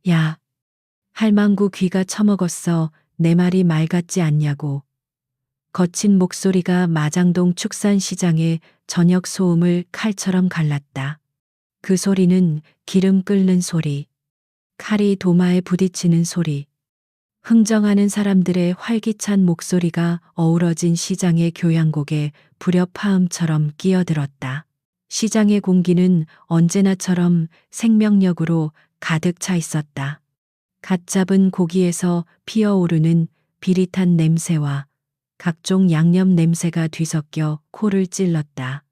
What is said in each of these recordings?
야, 할망구 귀가 처먹었어. 내 말이 말 같지 않냐고. 거친 목소리가 마장동 축산시장의 저녁 소음을 칼처럼 갈랐다. 그 소리는 기름 끓는 소리, 칼이 도마에 부딪히는 소리, 흥정하는 사람들의 활기찬 목소리가 어우러진 시장의 교향곡에 불협화음처럼 끼어들었다. 시장의 공기는 언제나처럼 생명력으로 가득 차 있었다. 갓 잡은 고기에서 피어오르는 비릿한 냄새와 각종 양념 냄새가 뒤섞여 코를 찔렀다.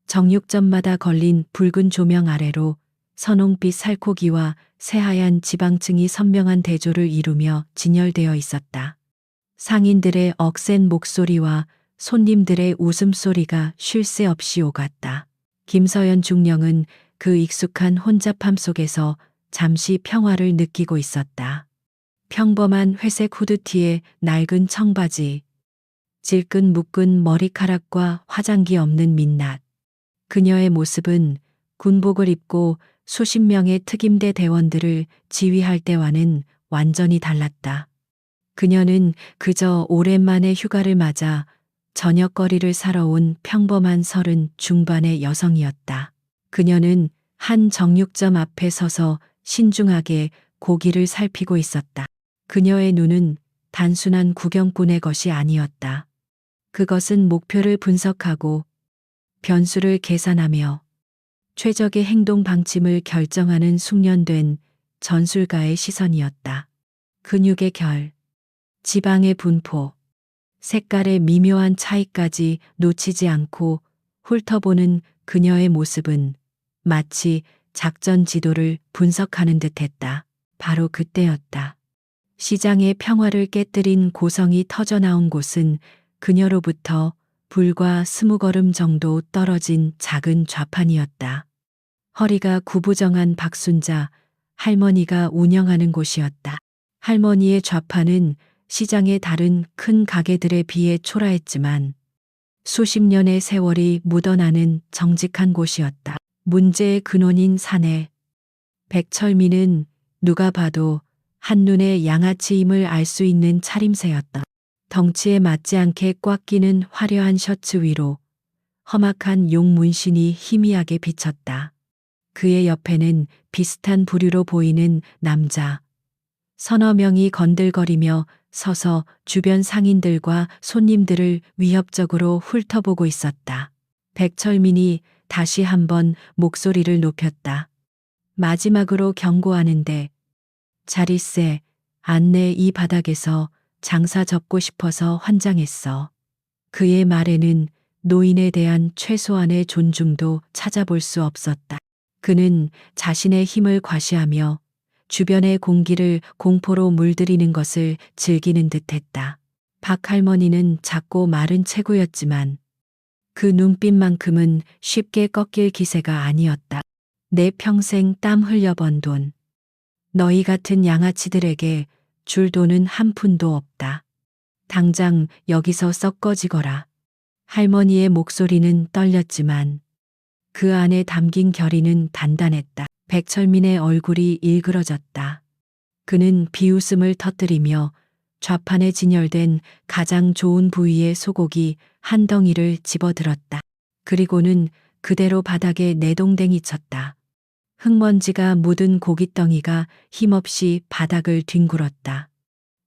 정육점마다 걸린 붉은 조명 아래로 선홍빛 살코기와 새하얀 지방층이 선명한 대조를 이루며 진열되어 있었다. 상인들의 억센 목소리와 손님들의 웃음소리가 쉴 새 없이 오갔다. 김서연 중령은 그 익숙한 혼잡함 속에서 잠시 평화를 느끼고 있었다. 평범한 회색 후드티에 낡은 청바지, 질끈 묶은 머리카락과 화장기 없는 민낯. 그녀의 모습은 군복을 입고 수십 명의 특임대 대원들을 지휘할 때와는 완전히 달랐다. 그녀는 그저 오랜만에 휴가를 맞아 저녁거리를 사러 온 평범한 30 중반의 여성이었다. 그녀는 한 정육점 앞에 서서 신중하게 고기를 살피고 있었다. 그녀의 눈은 단순한 구경꾼의 것이 아니었다. 그것은 목표를 분석하고 변수를 계산하며 최적의 행동 방침을 결정하는 숙련된 전술가의 시선이었다. 근육의 결, 지방의 분포, 색깔의 미묘한 차이까지 놓치지 않고 훑어보는 그녀의 모습은 마치 작전 지도를 분석하는 듯했다. 바로 그때였다. 시장의 평화를 깨뜨린 고성이 터져나온 곳은 그녀로부터 불과 20걸음 정도 떨어진 작은 좌판이었다. 허리가 구부정한 박순자 할머니가 운영하는 곳이었다. 할머니의 좌판은 시장의 다른 큰 가게들에 비해 초라했지만 수십 년의 세월이 묻어나는 정직한 곳이었다. 문제의 근원인 사내. 백철민은 누가 봐도 한눈에 양아치임을 알 수 있는 차림새였다. 덩치에 맞지 않게 꽉 끼는 화려한 셔츠 위로 험악한 용 문신이 희미하게 비쳤다. 그의 옆에는 비슷한 부류로 보이는 남자. 서너 명이 건들거리며 서서 주변 상인들과 손님들을 위협적으로 훑어보고 있었다. 백철민이 다시 한번 목소리를 높였다. 마지막으로 경고하는데 자리세, 안내 이 바닥에서 장사 접고 싶어서 환장했어. 그의 말에는 노인에 대한 최소한의 존중도 찾아볼 수 없었다. 그는 자신의 힘을 과시하며 주변의 공기를 공포로 물들이는 것을 즐기는 듯했다. 박 할머니는 작고 마른 체구였지만 그 눈빛만큼은 쉽게 꺾일 기세가 아니었다. 내 평생 땀 흘려 번 돈. 너희 같은 양아치들에게 줄 돈은 한 푼도 없다. 당장 여기서 썩 꺼지거라. 할머니의 목소리는 떨렸지만 그 안에 담긴 결의는 단단했다. 백철민의 얼굴이 일그러졌다. 그는 비웃음을 터뜨리며 좌판에 진열된 가장 좋은 부위의 소고기 한 덩이를 집어들었다. 그리고는 그대로 바닥에 내동댕이 쳤다. 흙먼지가 묻은 고깃덩이가 힘없이 바닥을 뒹굴었다.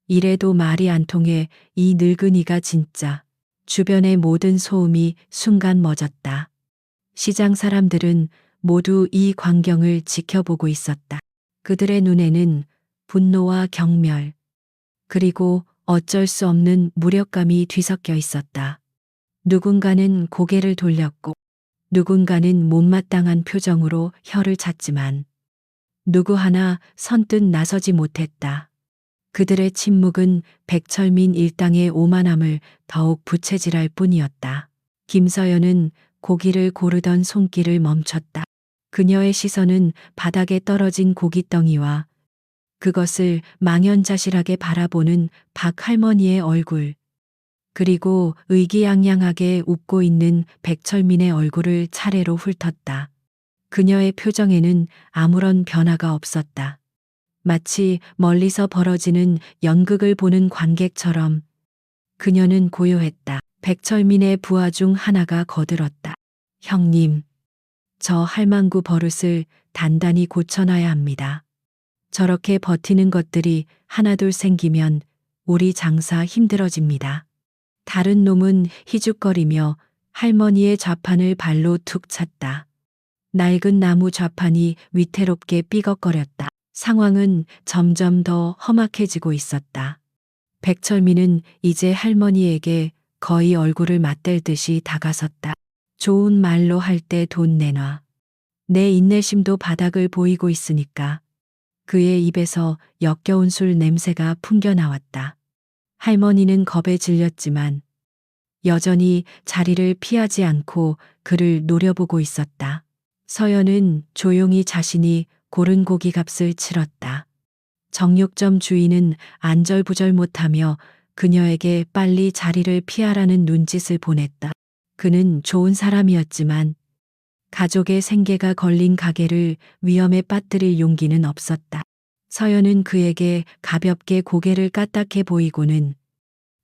이래도 말이 안 통해 이 늙은이가 진짜. 주변의 모든 소음이 순간 멎었다. 시장 사람들은 모두 이 광경을 지켜보고 있었다. 그들의 눈에는 분노와 경멸, 그리고 어쩔 수 없는 무력감이 뒤섞여 있었다. 누군가는 고개를 돌렸고 누군가는 못마땅한 표정으로 혀를 찼지만 누구 하나 선뜻 나서지 못했다. 그들의 침묵은 백철민 일당의 오만함을 더욱 부채질할 뿐이었다. 김서연은 고기를 고르던 손길을 멈췄다. 그녀의 시선은 바닥에 떨어진 고깃덩이와 그것을 망연자실하게 바라보는 박 할머니의 얼굴, 그리고 의기양양하게 웃고 있는 백철민의 얼굴을 차례로 훑었다. 그녀의 표정에는 아무런 변화가 없었다. 마치 멀리서 벌어지는 연극을 보는 관객처럼 그녀는 고요했다. 백철민의 부하 중 하나가 거들었다. 형님, 저 할망구 버릇을 단단히 고쳐놔야 합니다. 저렇게 버티는 것들이 하나둘 생기면 우리 장사 힘들어집니다. 다른 놈은 희죽거리며 할머니의 좌판을 발로 툭 찼다. 낡은 나무 좌판이 위태롭게 삐걱거렸다. 상황은 점점 더 험악해지고 있었다. 백철민은 이제 할머니에게 거의 얼굴을 맞댈듯이 다가섰다. 좋은 말로 할 때 돈 내놔. 내 인내심도 바닥을 보이고 있으니까. 그의 입에서 역겨운 술 냄새가 풍겨 나왔다. 할머니는 겁에 질렸지만 여전히 자리를 피하지 않고 그를 노려보고 있었다. 서연은 조용히 자신이 고른 고기 값을 치렀다. 정육점 주인은 안절부절 못하며 그녀에게 빨리 자리를 피하라는 눈짓을 보냈다. 그는 좋은 사람이었지만 가족의 생계가 걸린 가게를 위험에 빠뜨릴 용기는 없었다. 서연은 그에게 가볍게 고개를 까딱해 보이고는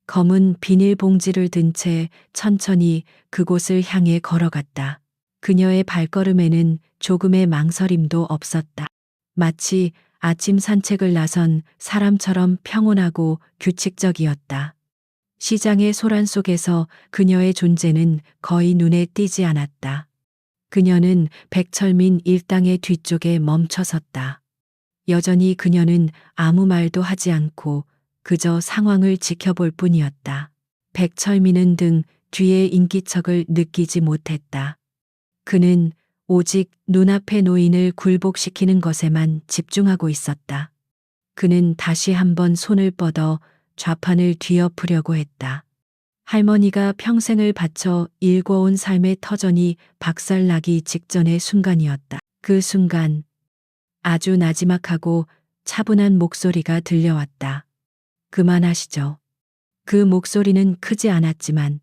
검은 비닐봉지를 든 채 천천히 그곳을 향해 걸어갔다. 그녀의 발걸음에는 조금의 망설임도 없었다. 마치 아침 산책을 나선 사람처럼 평온하고 규칙적이었다. 시장의 소란 속에서 그녀의 존재는 거의 눈에 띄지 않았다. 그녀는 백철민 일당의 뒤쪽에 멈춰섰다. 여전히 그녀는 아무 말도 하지 않고 그저 상황을 지켜볼 뿐이었다. 백철민은 등 뒤의 인기척을 느끼지 못했다. 그는 오직 눈앞의 노인을 굴복시키는 것에만 집중하고 있었다. 그는 다시 한번 손을 뻗어 좌판을 뒤엎으려고 했다. 할머니가 평생을 바쳐 일궈온 삶의 터전이 박살나기 직전의 순간이었다. 그 순간 아주 나지막하고 차분한 목소리가 들려왔다. 그만하시죠. 그 목소리는 크지 않았지만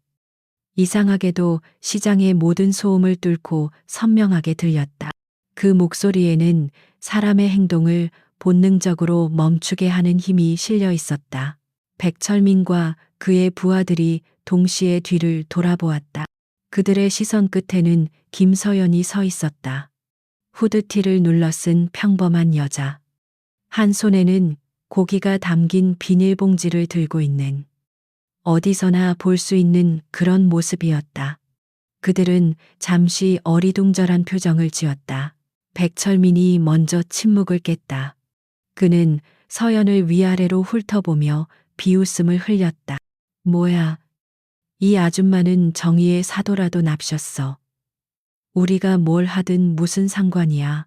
이상하게도 시장의 모든 소음을 뚫고 선명하게 들렸다. 그 목소리에는 사람의 행동을 본능적으로 멈추게 하는 힘이 실려 있었다. 백철민과 그의 부하들이 동시에 뒤를 돌아보았다. 그들의 시선 끝에는 김서연이 서 있었다. 후드티를 눌러 쓴 평범한 여자. 한 손에는 고기가 담긴 비닐봉지를 들고 있는 어디서나 볼 수 있는 그런 모습이었다. 그들은 잠시 어리둥절한 표정을 지었다. 백철민이 먼저 침묵을 깼다. 그는 서연을 위아래로 훑어보며 비웃음을 흘렸다. 뭐야, 이 아줌마는 정의의 사도라도 납셨어. 우리가 뭘 하든 무슨 상관이야.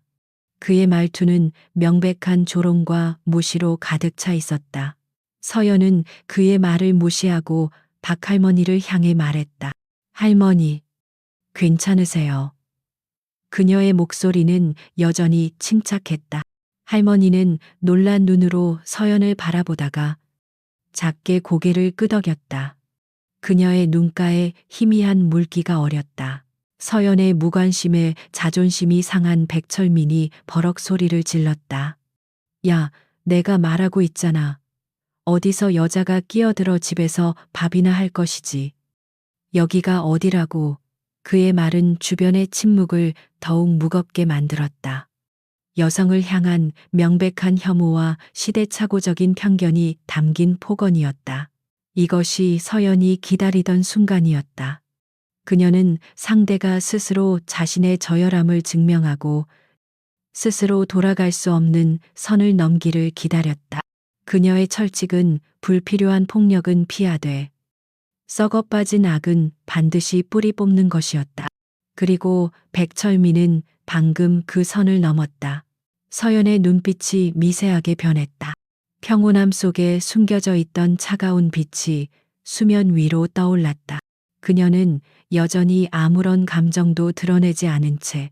그의 말투는 명백한 조롱과 무시로 가득 차 있었다. 서연은 그의 말을 무시하고 박할머니를 향해 말했다. 할머니, 괜찮으세요? 그녀의 목소리는 여전히 침착했다. 할머니는 놀란 눈으로 서연을 바라보다가 작게 고개를 끄덕였다. 그녀의 눈가에 희미한 물기가 어렸다. 서연의 무관심에 자존심이 상한 백철민이 버럭 소리를 질렀다. 야, 내가 말하고 있잖아. 어디서 여자가 끼어들어 집에서 밥이나 할 것이지. 여기가 어디라고. 그의 말은 주변의 침묵을 더욱 무겁게 만들었다. 여성을 향한 명백한 혐오와 시대착오적인 편견이 담긴 폭언이었다. 이것이 서연이 기다리던 순간이었다. 그녀는 상대가 스스로 자신의 저열함을 증명하고 스스로 돌아갈 수 없는 선을 넘기를 기다렸다. 그녀의 철칙은 불필요한 폭력은 피하되 썩어 빠진 악은 반드시 뿌리 뽑는 것이었다. 그리고 백철민은 방금 그 선을 넘었다. 서연의 눈빛이 미세하게 변했다. 평온함 속에 숨겨져 있던 차가운 빛이 수면 위로 떠올랐다. 그녀는 여전히 아무런 감정도 드러내지 않은 채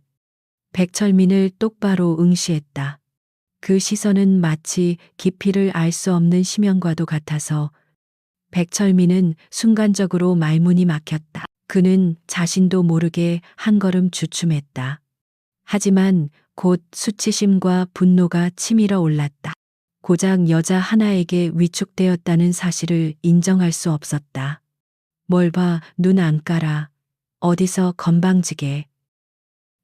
백철민을 똑바로 응시했다. 그 시선은 마치 깊이를 알 수 없는 심연과도 같아서 백철민은 순간적으로 말문이 막혔다. 그는 자신도 모르게 한 걸음 주춤했다. 하지만 곧 수치심과 분노가 치밀어 올랐다. 고작 여자 하나에게 위축되었다는 사실을 인정할 수 없었다. 뭘 봐, 눈 안 깔아. 어디서 건방지게.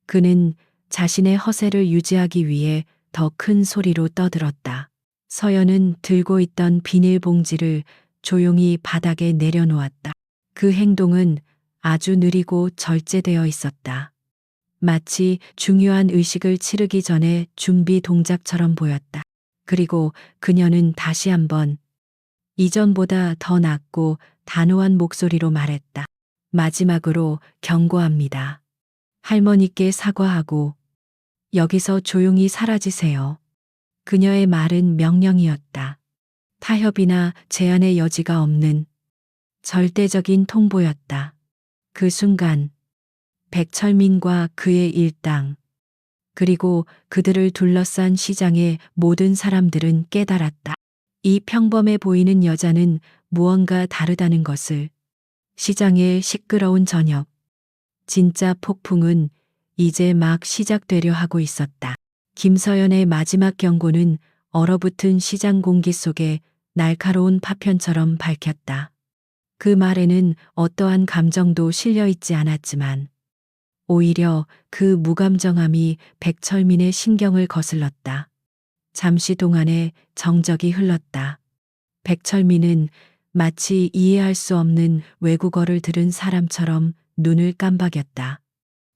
그는 자신의 허세를 유지하기 위해 더 큰 소리로 떠들었다. 서연은 들고 있던 비닐봉지를 조용히 바닥에 내려놓았다. 그 행동은 아주 느리고 절제되어 있었다. 마치 중요한 의식을 치르기 전에 준비 동작처럼 보였다. 그리고 그녀는 다시 한번 이전보다 더 낮고 단호한 목소리로 말했다. 마지막으로 경고합니다. 할머니께 사과하고 여기서 조용히 사라지세요. 그녀의 말은 명령이었다. 타협이나 제한의 여지가 없는 절대적인 통보였다. 그 순간 백철민과 그의 일당 그리고 그들을 둘러싼 시장의 모든 사람들은 깨달았다. 이 평범해 보이는 여자는 무언가 다르다는 것을. 시장의 시끄러운 저녁. 진짜 폭풍은 이제 막 시작되려 하고 있었다. 김서연의 마지막 경고는 얼어붙은 시장 공기 속에 날카로운 파편처럼 밝혔다. 그 말에는 어떠한 감정도 실려 있지 않았지만 오히려 그 무감정함이 백철민의 신경을 거슬렀다. 잠시 동안의 정적이 흘렀다. 백철민은 마치 이해할 수 없는 외국어를 들은 사람처럼 눈을 깜박였다.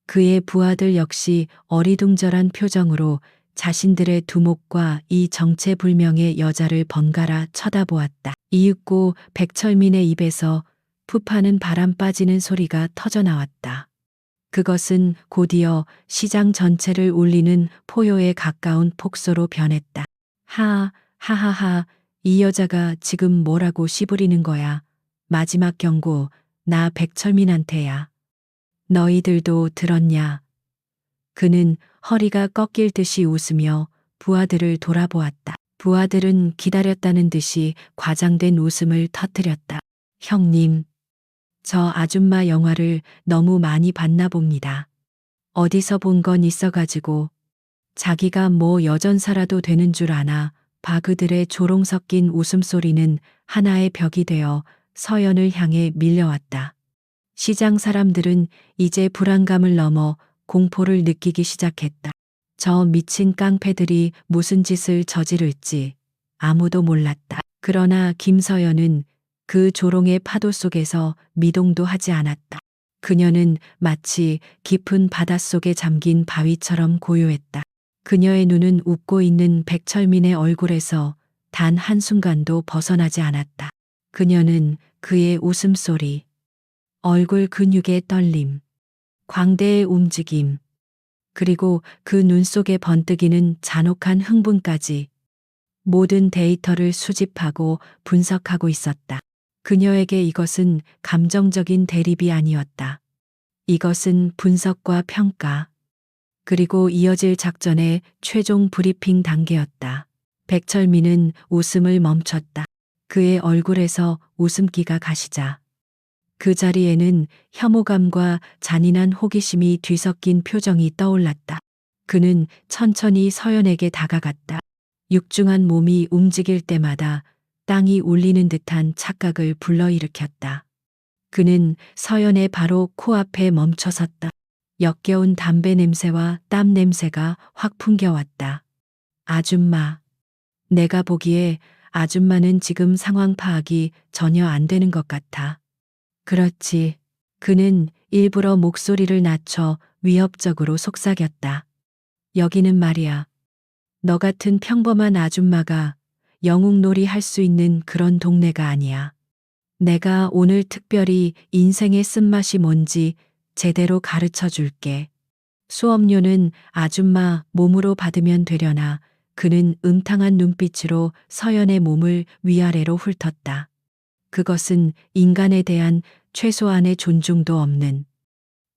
그의 부하들 역시 어리둥절한 표정으로 자신들의 두목과 이 정체불명의 여자를 번갈아 쳐다보았다. 이윽고 백철민의 입에서 푸파는 바람 빠지는 소리가 터져나왔다. 그것은 곧이어 시장 전체를 울리는 포효에 가까운 폭소로 변했다. 하하하하, 이 여자가 지금 뭐라고 씨부리는 거야. 마지막 경고, 나 백철민한테야. 너희들도 들었냐? 그는 허리가 꺾일 듯이 웃으며 부하들을 돌아보았다. 부하들은 기다렸다는 듯이 과장된 웃음을 터뜨렸다. 형님, 저 아줌마 영화를 너무 많이 봤나 봅니다. 어디서 본 건 있어가지고 자기가 뭐 여전사라도 되는 줄 아나. 봐. 그들의 조롱 섞인 웃음소리는 하나의 벽이 되어 서연을 향해 밀려왔다. 시장 사람들은 이제 불안감을 넘어 공포를 느끼기 시작했다. 저 미친 깡패들이 무슨 짓을 저지를지 아무도 몰랐다. 그러나 김서연은 그 조롱의 파도 속에서 미동도 하지 않았다. 그녀는 마치 깊은 바닷속에 잠긴 바위처럼 고요했다. 그녀의 눈은 웃고 있는 백철민의 얼굴에서 단 한순간도 벗어나지 않았다. 그녀는 그의 웃음소리, 얼굴 근육의 떨림, 광대의 움직임, 그리고 그 눈 속에 번뜩이는 잔혹한 흥분까지 모든 데이터를 수집하고 분석하고 있었다. 그녀에게 이것은 감정적인 대립이 아니었다. 이것은 분석과 평가, 그리고 이어질 작전의 최종 브리핑 단계였다. 백철민은 웃음을 멈췄다. 그의 얼굴에서 웃음기가 가시자 그 자리에는 혐오감과 잔인한 호기심이 뒤섞인 표정이 떠올랐다. 그는 천천히 서연에게 다가갔다. 육중한 몸이 움직일 때마다 땅이 울리는 듯한 착각을 불러일으켰다. 그는 서연의 바로 코앞에 멈춰섰다. 역겨운 담배 냄새와 땀 냄새가 확 풍겨왔다. 아줌마. 내가 보기에 아줌마는 지금 상황 파악이 전혀 안 되는 것 같아. 그렇지. 그는 일부러 목소리를 낮춰 위협적으로 속삭였다. 여기는 말이야. 너 같은 평범한 아줌마가 영웅놀이 할 수 있는 그런 동네가 아니야. 내가 오늘 특별히 인생의 쓴맛이 뭔지 제대로 가르쳐 줄게. 수업료는 아줌마 몸으로 받으면 되려나. 그는 음탕한 눈빛으로 서연의 몸을 위아래로 훑었다. 그것은 인간에 대한 최소한의 존중도 없는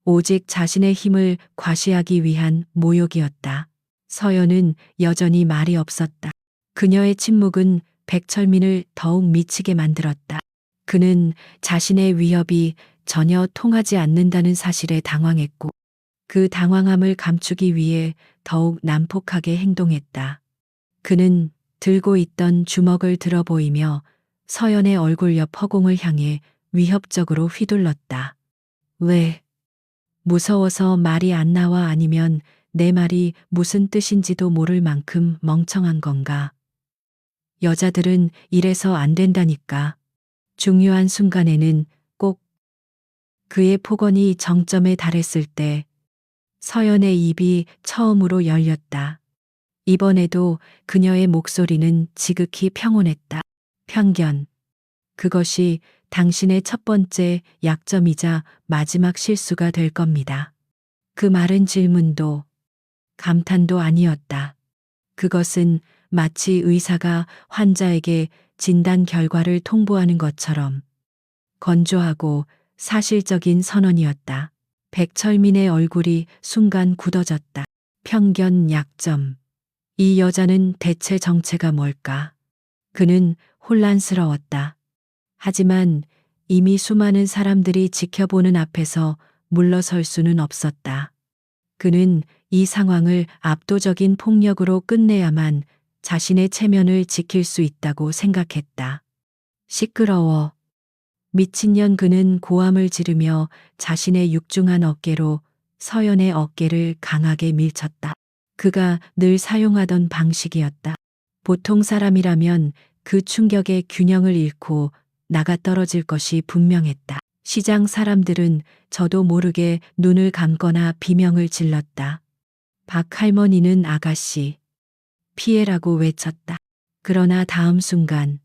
오직 자신의 힘을 과시하기 위한 모욕이었다. 서연은 여전히 말이 없었다. 그녀의 침묵은 백철민을 더욱 미치게 만들었다. 그는 자신의 위협이 전혀 통하지 않는다는 사실에 당황했고 그 당황함을 감추기 위해 더욱 난폭하게 행동했다. 그는 들고 있던 주먹을 들어 보이며 서연의 얼굴 옆 허공을 향해 위협적으로 휘둘렀다. 왜? 무서워서 말이 안 나와 아니면 내 말이 무슨 뜻인지도 모를 만큼 멍청한 건가? 여자들은 이래서 안 된다니까. 중요한 순간에는 꼭 그의 폭언이 정점에 달했을 때 서연의 입이 처음으로 열렸다. 이번에도 그녀의 목소리는 지극히 평온했다. 편견. 그것이 당신의 첫 번째 약점이자 마지막 실수가 될 겁니다. 그 말은 질문도 감탄도 아니었다. 그것은 마치 의사가 환자에게 진단 결과를 통보하는 것처럼 건조하고 사실적인 선언이었다. 백철민의 얼굴이 순간 굳어졌다. 편견, 약점. 이 여자는 대체 정체가 뭘까? 그는 혼란스러웠다. 하지만 이미 수많은 사람들이 지켜보는 앞에서 물러설 수는 없었다. 그는 이 상황을 압도적인 폭력으로 끝내야만 자신의 체면을 지킬 수 있다고 생각했다. 시끄러워. 미친년. 그는 고함을 지르며 자신의 육중한 어깨로 서연의 어깨를 강하게 밀쳤다. 그가 늘 사용하던 방식이었다. 보통 사람이라면 그 충격의 균형을 잃고 나가 떨어질 것이 분명했다. 시장 사람들은 저도 모르게 눈을 감거나 비명을 질렀다. 박 할머니는 아가씨, 피해라고 외쳤다. 그러나 다음 순간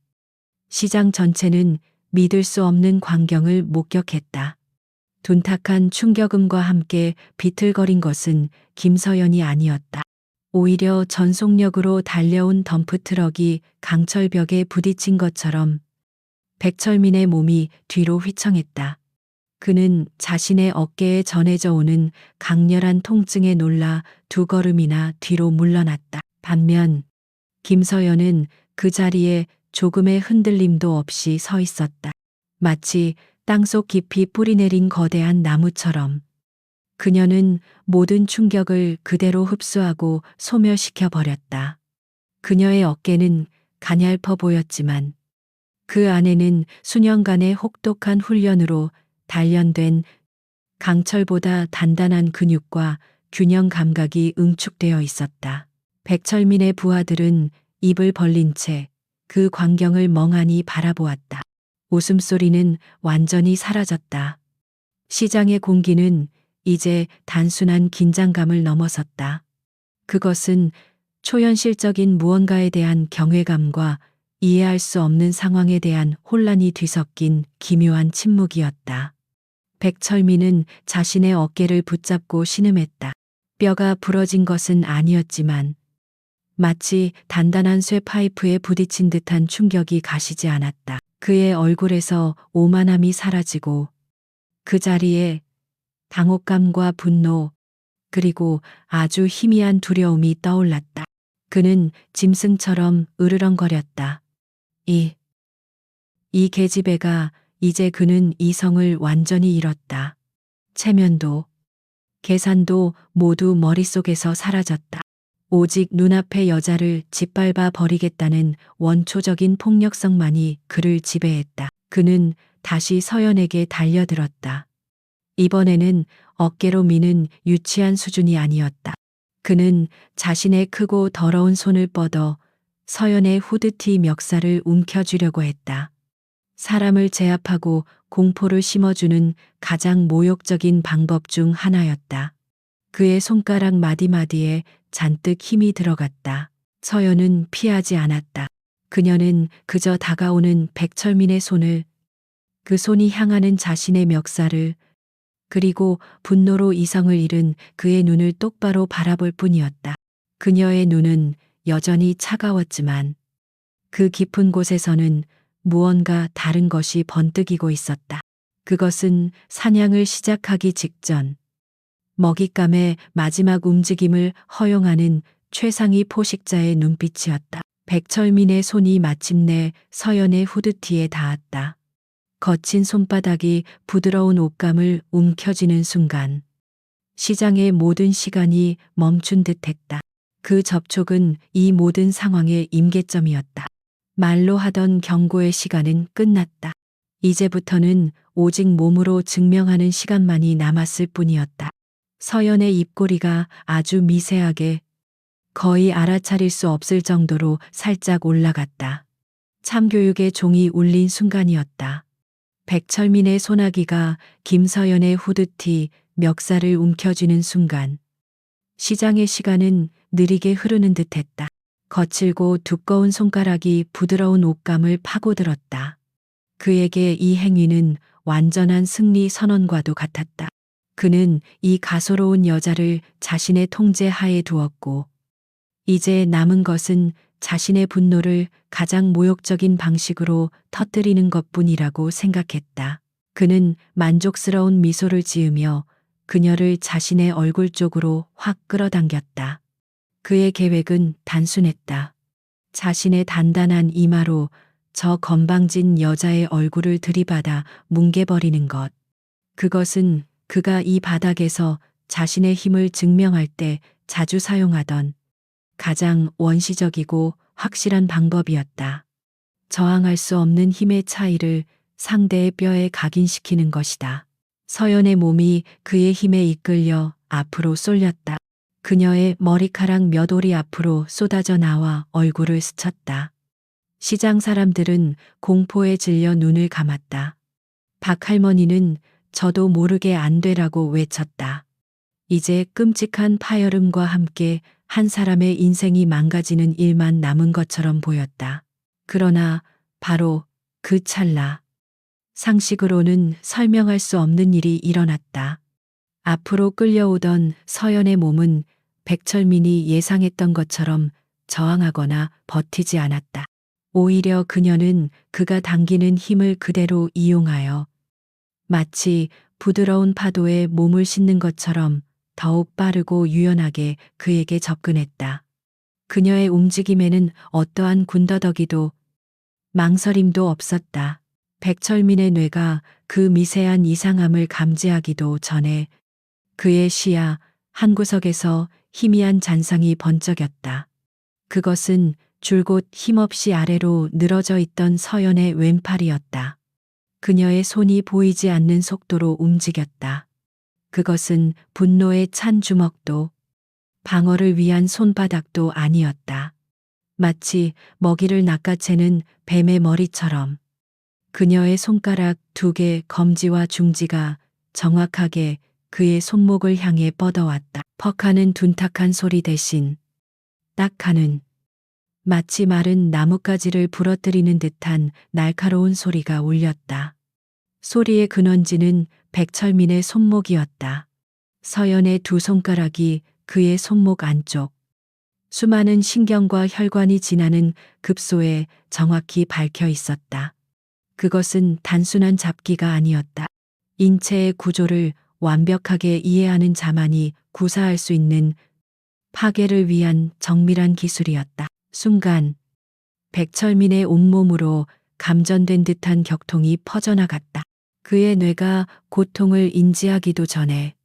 시장 전체는 믿을 수 없는 광경을 목격했다. 둔탁한 충격음과 함께 비틀거린 것은 김서연이 아니었다. 오히려 전속력으로 달려온 덤프트럭이 강철벽에 부딪힌 것처럼 백철민의 몸이 뒤로 휘청했다. 그는 자신의 어깨에 전해져 오는 강렬한 통증에 놀라 두 걸음이나 뒤로 물러났다. 반면 김서연은 그 자리에 조금의 흔들림도 없이 서 있었다. 마치 땅속 깊이 뿌리내린 거대한 나무처럼. 그녀는 모든 충격을 그대로 흡수하고 소멸시켜 버렸다. 그녀의 어깨는 가냘퍼 보였지만 그 안에는 수년간의 혹독한 훈련으로 단련된 강철보다 단단한 근육과 균형 감각이 응축되어 있었다. 백철민의 부하들은 입을 벌린 채 그 광경을 멍하니 바라보았다. 웃음소리는 완전히 사라졌다. 시장의 공기는 이제 단순한 긴장감을 넘어섰다. 그것은 초현실적인 무언가에 대한 경외감과 이해할 수 없는 상황에 대한 혼란이 뒤섞인 기묘한 침묵이었다. 백철민은 자신의 어깨를 붙잡고 신음했다. 뼈가 부러진 것은 아니었지만 마치 단단한 쇠 파이프에 부딪힌 듯한 충격이 가시지 않았다. 그의 얼굴에서 오만함이 사라지고 그 자리에 당혹감과 분노 그리고 아주 희미한 두려움이 떠올랐다. 그는 짐승처럼 으르렁거렸다. 이 계집애가 이제 그는 이성을 완전히 잃었다. 체면도 계산도 모두 머릿속에서 사라졌다. 오직 눈앞의 여자를 짓밟아 버리겠다는 원초적인 폭력성만이 그를 지배했다. 그는 다시 서연에게 달려들었다. 이번에는 어깨로 미는 유치한 수준이 아니었다. 그는 자신의 크고 더러운 손을 뻗어 서연의 후드티 멱살을 움켜쥐려고 했다. 사람을 제압하고 공포를 심어주는 가장 모욕적인 방법 중 하나였다. 그의 손가락 마디마디에 잔뜩 힘이 들어갔다. 서연은 피하지 않았다. 그녀는 그저 다가오는 백철민의 손을, 그 손이 향하는 자신의 멱살을, 그리고 분노로 이성을 잃은 그의 눈을 똑바로 바라볼 뿐이었다. 그녀의 눈은 여전히 차가웠지만 그 깊은 곳에서는 무언가 다른 것이 번뜩이고 있었다. 그것은 사냥을 시작하기 직전 먹잇감의 마지막 움직임을 허용하는 최상위 포식자의 눈빛이었다. 백철민의 손이 마침내 서연의 후드티에 닿았다. 거친 손바닥이 부드러운 옷감을 움켜쥐는 순간 시장의 모든 시간이 멈춘 듯했다. 그 접촉은 이 모든 상황의 임계점이었다. 말로 하던 경고의 시간은 끝났다. 이제부터는 오직 몸으로 증명하는 시간만이 남았을 뿐이었다. 서연의 입꼬리가 아주 미세하게 거의 알아차릴 수 없을 정도로 살짝 올라갔다. 참교육의 종이 울린 순간이었다. 백철민의 소나기가 김서연의 후드티 멱살을 움켜쥐는 순간 시장의 시간은 느리게 흐르는 듯했다. 거칠고 두꺼운 손가락이 부드러운 옷감을 파고들었다. 그에게 이 행위는 완전한 승리 선언과도 같았다. 그는 이 가소로운 여자를 자신의 통제 하에 두었고 이제 남은 것은 자신의 분노를 가장 모욕적인 방식으로 터뜨리는 것뿐이라고 생각했다. 그는 만족스러운 미소를 지으며 그녀를 자신의 얼굴 쪽으로 확 끌어당겼다. 그의 계획은 단순했다. 자신의 단단한 이마로 저 건방진 여자의 얼굴을 들이받아 뭉개버리는 것. 그것은 그가 이 바닥에서 자신의 힘을 증명할 때 자주 사용하던 가장 원시적이고 확실한 방법이었다. 저항할 수 없는 힘의 차이를 상대의 뼈에 각인시키는 것이다. 서연의 몸이 그의 힘에 이끌려 앞으로 쏠렸다. 그녀의 머리카락 몇 올이 앞으로 쏟아져 나와 얼굴을 스쳤다. 시장 사람들은 공포에 질려 눈을 감았다. 박 할머니는 저도 모르게 안 되라고 외쳤다. 이제 끔찍한 파열음과 함께 한 사람의 인생이 망가지는 일만 남은 것처럼 보였다. 그러나 바로 그 찰나 상식으로는 설명할 수 없는 일이 일어났다. 앞으로 끌려오던 서연의 몸은 백철민이 예상했던 것처럼 저항하거나 버티지 않았다. 오히려 그녀는 그가 당기는 힘을 그대로 이용하여 마치 부드러운 파도에 몸을 싣는 것처럼 더욱 빠르고 유연하게 그에게 접근했다. 그녀의 움직임에는 어떠한 군더더기도 망설임도 없었다. 백철민의 뇌가 그 미세한 이상함을 감지하기도 전에 그의 시야 한 구석에서 희미한 잔상이 번쩍였다. 그것은 줄곧 힘없이 아래로 늘어져 있던 서연의 왼팔이었다. 그녀의 손이 보이지 않는 속도로 움직였다. 그것은 분노에 찬 주먹도 방어를 위한 손바닥도 아니었다. 마치 먹이를 낚아채는 뱀의 머리처럼 그녀의 손가락 두 개 검지와 중지가 정확하게 그의 손목을 향해 뻗어왔다. 퍽하는 둔탁한 소리 대신 딱 하는 마치 마른 나뭇가지를 부러뜨리는 듯한 날카로운 소리가 울렸다. 소리의 근원지는 백철민의 손목이었다. 서연의 두 손가락이 그의 손목 안쪽 수많은 신경과 혈관이 지나는 급소에 정확히 박혀 있었다. 그것은 단순한 잡기가 아니었다. 인체의 구조를 완벽하게 이해하는 자만이 구사할 수 있는 파괴를 위한 정밀한 기술이었다. 순간 백철민의 온몸으로 감전된 듯한 격통이 퍼져나갔다. 그의 뇌가 고통을 인지하기도 전에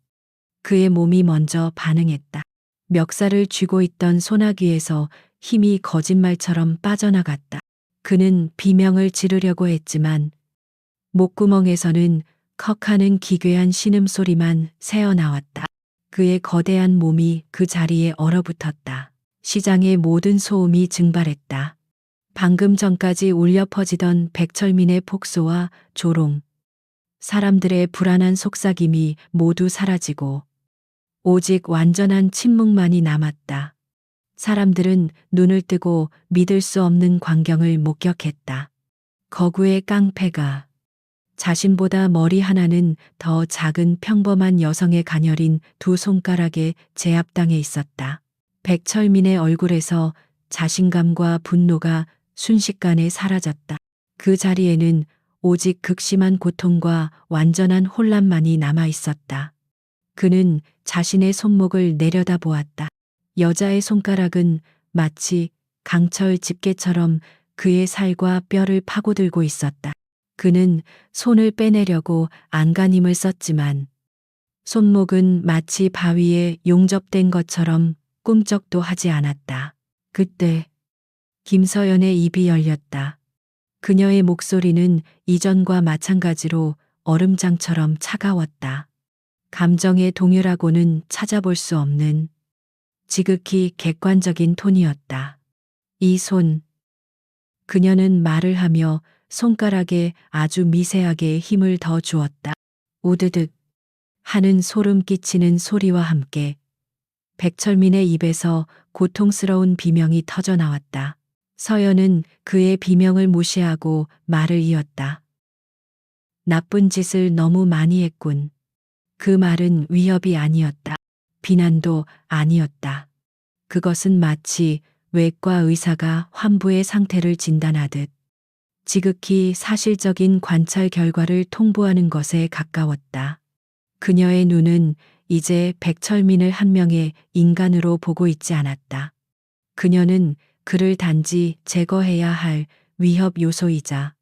그의 몸이 먼저 반응했다. 멱살을 쥐고 있던 소나기에서 힘이 거짓말처럼 빠져나갔다. 그는 비명을 지르려고 했지만 목구멍에서는 컥하는 기괴한 신음소리만 새어나왔다. 그의 거대한 몸이 그 자리에 얼어붙었다. 시장의 모든 소음이 증발했다. 방금 전까지 울려 퍼지던 백철민의 폭소와 조롱, 사람들의 불안한 속삭임이 모두 사라지고 오직 완전한 침묵만이 남았다. 사람들은 눈을 뜨고 믿을 수 없는 광경을 목격했다. 거구의 깡패가 자신보다 머리 하나는 더 작은 평범한 여성의 가녀린 두 손가락에 제압당해 있었다. 백철민의 얼굴에서 자신감과 분노가 순식간에 사라졌다. 그 자리에는 오직 극심한 고통과 완전한 혼란만이 남아 있었다. 그는 자신의 손목을 내려다보았다. 여자의 손가락은 마치 강철 집게처럼 그의 살과 뼈를 파고들고 있었다. 그는 손을 빼내려고 안간힘을 썼지만 손목은 마치 바위에 용접된 것처럼 꿈쩍도 하지 않았다. 그때 김서연의 입이 열렸다. 그녀의 목소리는 이전과 마찬가지로 얼음장처럼 차가웠다. 감정의 동요라고는 찾아볼 수 없는 지극히 객관적인 톤이었다. 이 손. 그녀는 말을 하며 손가락에 아주 미세하게 힘을 더 주었다. 우드득 하는 소름 끼치는 소리와 함께 백철민의 입에서 고통스러운 비명이 터져 나왔다. 서연은 그의 비명을 무시하고 말을 이었다. 나쁜 짓을 너무 많이 했군. 그 말은 위협이 아니었다. 비난도 아니었다. 그것은 마치 외과 의사가 환부의 상태를 진단하듯 지극히 사실적인 관찰 결과를 통보하는 것에 가까웠다. 그녀의 눈은 이제 백철민을 한 명의 인간으로 보고 있지 않았다. 그녀는 그를 단지 제거해야 할 위협 요소이자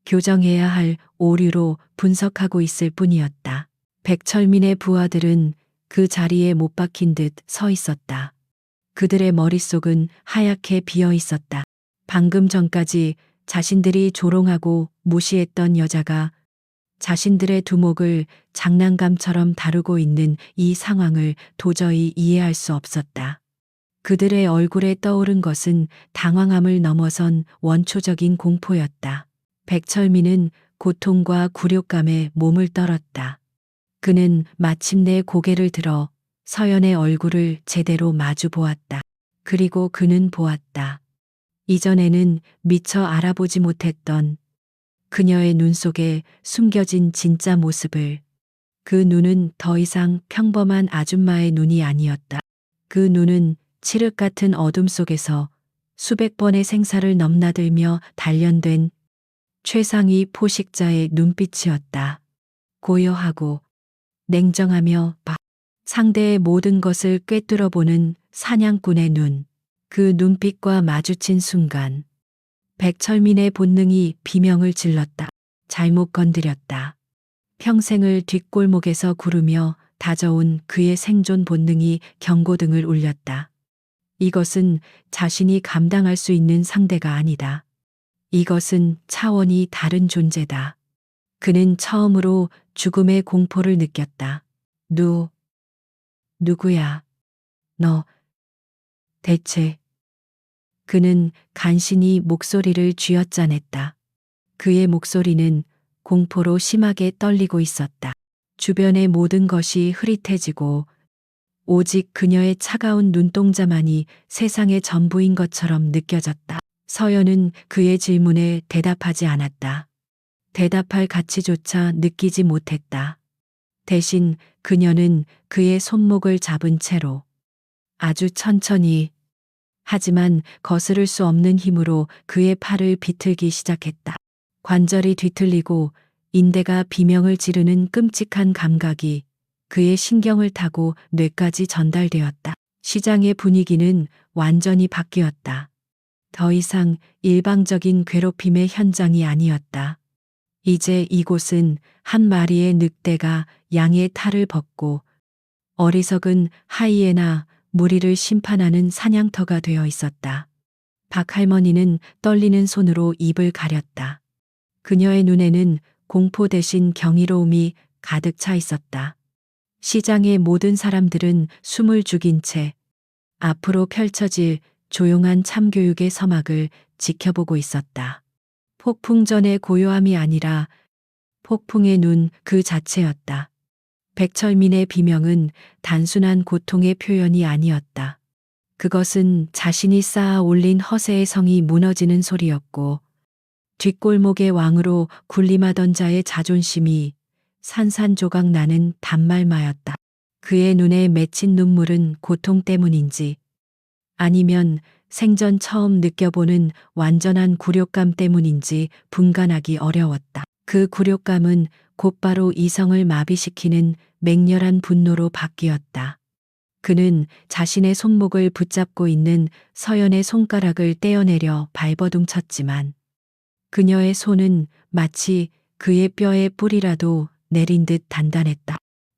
교정해야 할 오류로 분석하고 있을 뿐이었다. 백철민의 부하들은 그 자리에 못 박힌 듯 서 있었다. 그들의 머릿속은 하얗게 비어 있었다. 방금 전까지 자신들이 조롱하고 무시했던 여자가 자신들의 두목을 장난감처럼 다루고 있는 이 상황을 도저히 이해할 수 없었다. 그들의 얼굴에 떠오른 것은 당황함을 넘어선 원초적인 공포였다. 백철민은 고통과 굴욕감에 몸을 떨었다. 그는 마침내 고개를 들어 서연의 얼굴을 제대로 마주 보았다. 그리고 그는 보았다. 이전에는 미처 알아보지 못했던 그녀의 눈 속에 숨겨진 진짜 모습을. 그 눈은 더 이상 평범한 아줌마의 눈이 아니었다. 그 눈은 칠흑 같은 어둠 속에서 수백 번의 생사를 넘나들며 단련된 최상위 포식자의 눈빛이었다. 고요하고 냉정하며 상대의 모든 것을 꿰뚫어보는 사냥꾼의 눈. 그 눈빛과 마주친 순간 백철민의 본능이 비명을 질렀다. 잘못 건드렸다. 평생을 뒷골목에서 구르며 다져온 그의 생존 본능이 경고등을 울렸다. 이것은 자신이 감당할 수 있는 상대가 아니다. 이것은 차원이 다른 존재다. 그는 처음으로 죽음의 공포를 느꼈다. 누구야? 너 대체. 그는 간신히 목소리를 쥐어짜냈다. 그의 목소리는 공포로 심하게 떨리고 있었다. 주변의 모든 것이 흐릿해지고 오직 그녀의 차가운 눈동자만이 세상의 전부인 것처럼 느껴졌다. 서연은 그의 질문에 대답하지 않았다. 대답할 가치조차 느끼지 못했다. 대신 그녀는 그의 손목을 잡은 채로 아주 천천히 하지만 거스를 수 없는 힘으로 그의 팔을 비틀기 시작했다. 관절이 뒤틀리고 인대가 비명을 지르는 끔찍한 감각이 그의 신경을 타고 뇌까지 전달되었다. 시장의 분위기는 완전히 바뀌었다. 더 이상 일방적인 괴롭힘의 현장이 아니었다. 이제 이곳은 한 마리의 늑대가 양의 탈을 벗고 어리석은 하이에나 무리를 심판하는 사냥터가 되어 있었다. 박할머니는 떨리는 손으로 입을 가렸다. 그녀의 눈에는 공포 대신 경이로움이 가득 차 있었다. 시장의 모든 사람들은 숨을 죽인 채 앞으로 펼쳐질 조용한 참교육의 서막을 지켜보고 있었다. 폭풍전의 고요함이 아니라 폭풍의 눈 그 자체였다. 백철민의 비명은 단순한 고통의 표현이 아니었다. 그것은 자신이 쌓아 올린 허세의 성이 무너지는 소리였고 뒷골목의 왕으로 군림하던 자의 자존심이 산산조각 나는 단말마였다. 그의 눈에 맺힌 눈물은 고통 때문인지 아니면 생전 처음 느껴보는 완전한 굴욕감 때문인지 분간하기 어려웠다. 그 굴욕감은 곧바로 이성을 마비시키는 맹렬한 분노로 바뀌었다. 그는 자신의 손목을 붙잡고 있는 서연의 손가락을 떼어내려 발버둥 쳤지만 그녀의 손은 마치 그의 뼈에 뿌리라도 내린 듯 단단했다.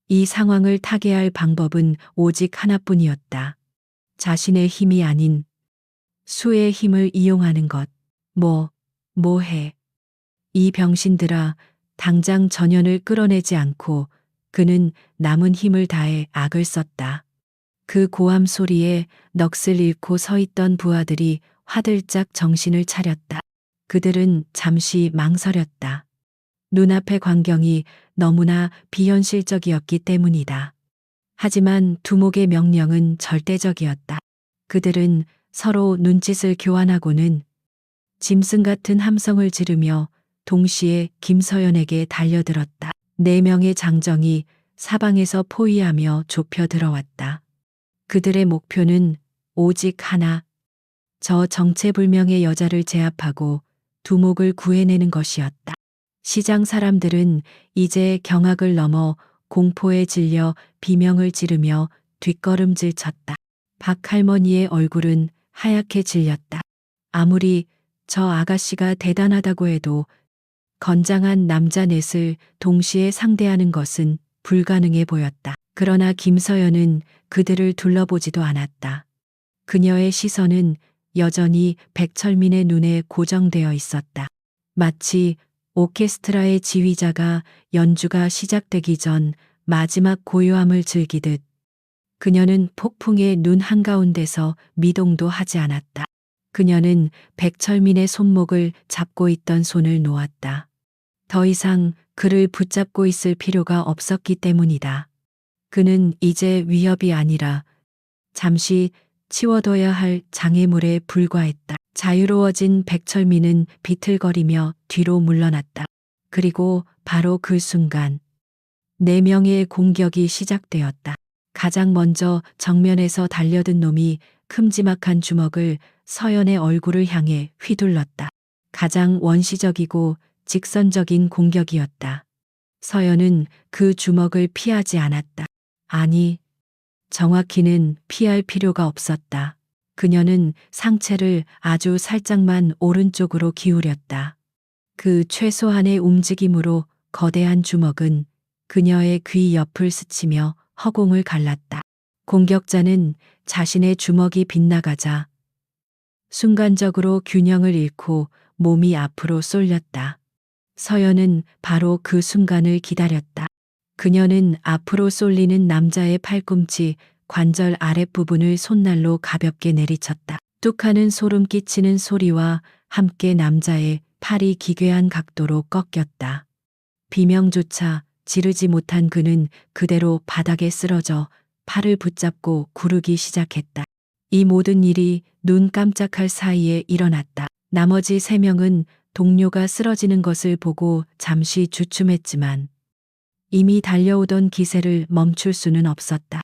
이 상황을 타개할 방법은 오직 하나뿐이었다. 자신의 힘이 아닌 수의 힘을 이용하는 것. 뭐해. 이 병신들아, 당장 전연을 끌어내지 않고 그는 남은 힘을 다해 악을 썼다. 그 고함 소리에 넋을 잃고 서 있던 부하들이 화들짝 정신을 차렸다. 그들은 잠시 망설였다. 눈앞의 광경이 너무나 비현실적이었기 때문이다. 하지만 두목의 명령은 절대적이었다. 그들은 서로 눈짓을 교환하고는 짐승 같은 함성을 지르며 동시에 김서연에게 달려들었다. 4명의 장정이 사방에서 포위하며 좁혀 들어왔다. 그들의 목표는 오직 하나, 저 정체불명의 여자를 제압하고 두목을 구해내는 것이었다. 시장 사람들은 이제 경악을 넘어 공포에 질려 비명을 지르며 뒷걸음질 쳤다. 박 할머니의 얼굴은 하얗게 질렸다. 아무리 저 아가씨가 대단하다고 해도 건장한 남자 넷을 동시에 상대하는 것은 불가능해 보였다. 그러나 김서연은 그들을 둘러보지도 않았다. 그녀의 시선은 여전히 백철민의 눈에 고정되어 있었다. 마치 오케스트라의 지휘자가 연주가 시작되기 전 마지막 고요함을 즐기듯 그녀는 폭풍의 눈 한가운데서 미동도 하지 않았다. 그녀는 백철민의 손목을 잡고 있던 손을 놓았다. 더 이상 그를 붙잡고 있을 필요가 없었기 때문이다. 그는 이제 위협이 아니라 잠시 치워둬야 할 장애물에 불과했다. 자유로워진 백철민은 비틀거리며 뒤로 물러났다. 그리고 바로 그 순간 4명의 공격이 시작되었다. 가장 먼저 정면에서 달려든 놈이 큼지막한 주먹을 서연의 얼굴을 향해 휘둘렀다. 가장 원시적이고 직선적인 공격이었다. 서연은 그 주먹을 피하지 않았다. 아니, 정확히는 피할 필요가 없었다. 그녀는 상체를 아주 살짝만 오른쪽으로 기울였다. 그 최소한의 움직임으로 거대한 주먹은 그녀의 귀 옆을 스치며 허공을 갈랐다. 공격자는 자신의 주먹이 빗나가자 순간적으로 균형을 잃고 몸이 앞으로 쏠렸다. 서연은 바로 그 순간을 기다렸다. 그녀는 앞으로 쏠리는 남자의 팔꿈치 관절 아랫부분을 손날로 가볍게 내리쳤다. 뚝하는 소름 끼치는 소리와 함께 남자의 팔이 기괴한 각도로 꺾였다. 비명조차 지르지 못한 그는 그대로 바닥에 쓰러져 팔을 붙잡고 구르기 시작했다. 이 모든 일이 눈 깜짝할 사이에 일어났다. 나머지 3명은 동료가 쓰러지는 것을 보고 잠시 주춤했지만 이미 달려오던 기세를 멈출 수는 없었다.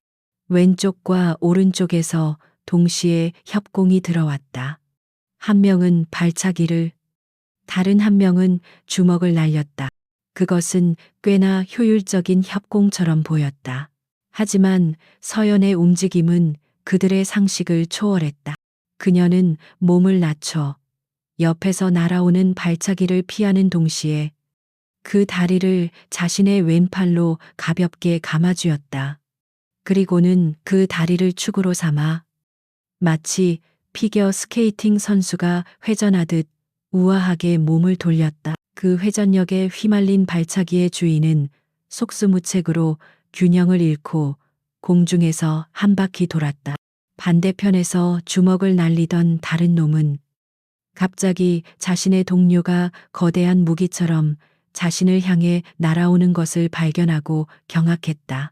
왼쪽과 오른쪽에서 동시에 협공이 들어왔다. 한 명은 발차기를, 다른 한 명은 주먹을 날렸다. 그것은 꽤나 효율적인 협공처럼 보였다. 하지만 서연의 움직임은 그들의 상식을 초월했다. 그녀는 몸을 낮춰 옆에서 날아오는 발차기를 피하는 동시에 그 다리를 자신의 왼팔로 가볍게 감아쥐었다. 그리고는 그 다리를 축으로 삼아 마치 피겨 스케이팅 선수가 회전하듯 우아하게 몸을 돌렸다. 그 회전력에 휘말린 발차기의 주인은 속수무책으로 균형을 잃고 공중에서 한 바퀴 돌았다. 반대편에서 주먹을 날리던 다른 놈은 갑자기 자신의 동료가 거대한 무기처럼 자신을 향해 날아오는 것을 발견하고 경악했다.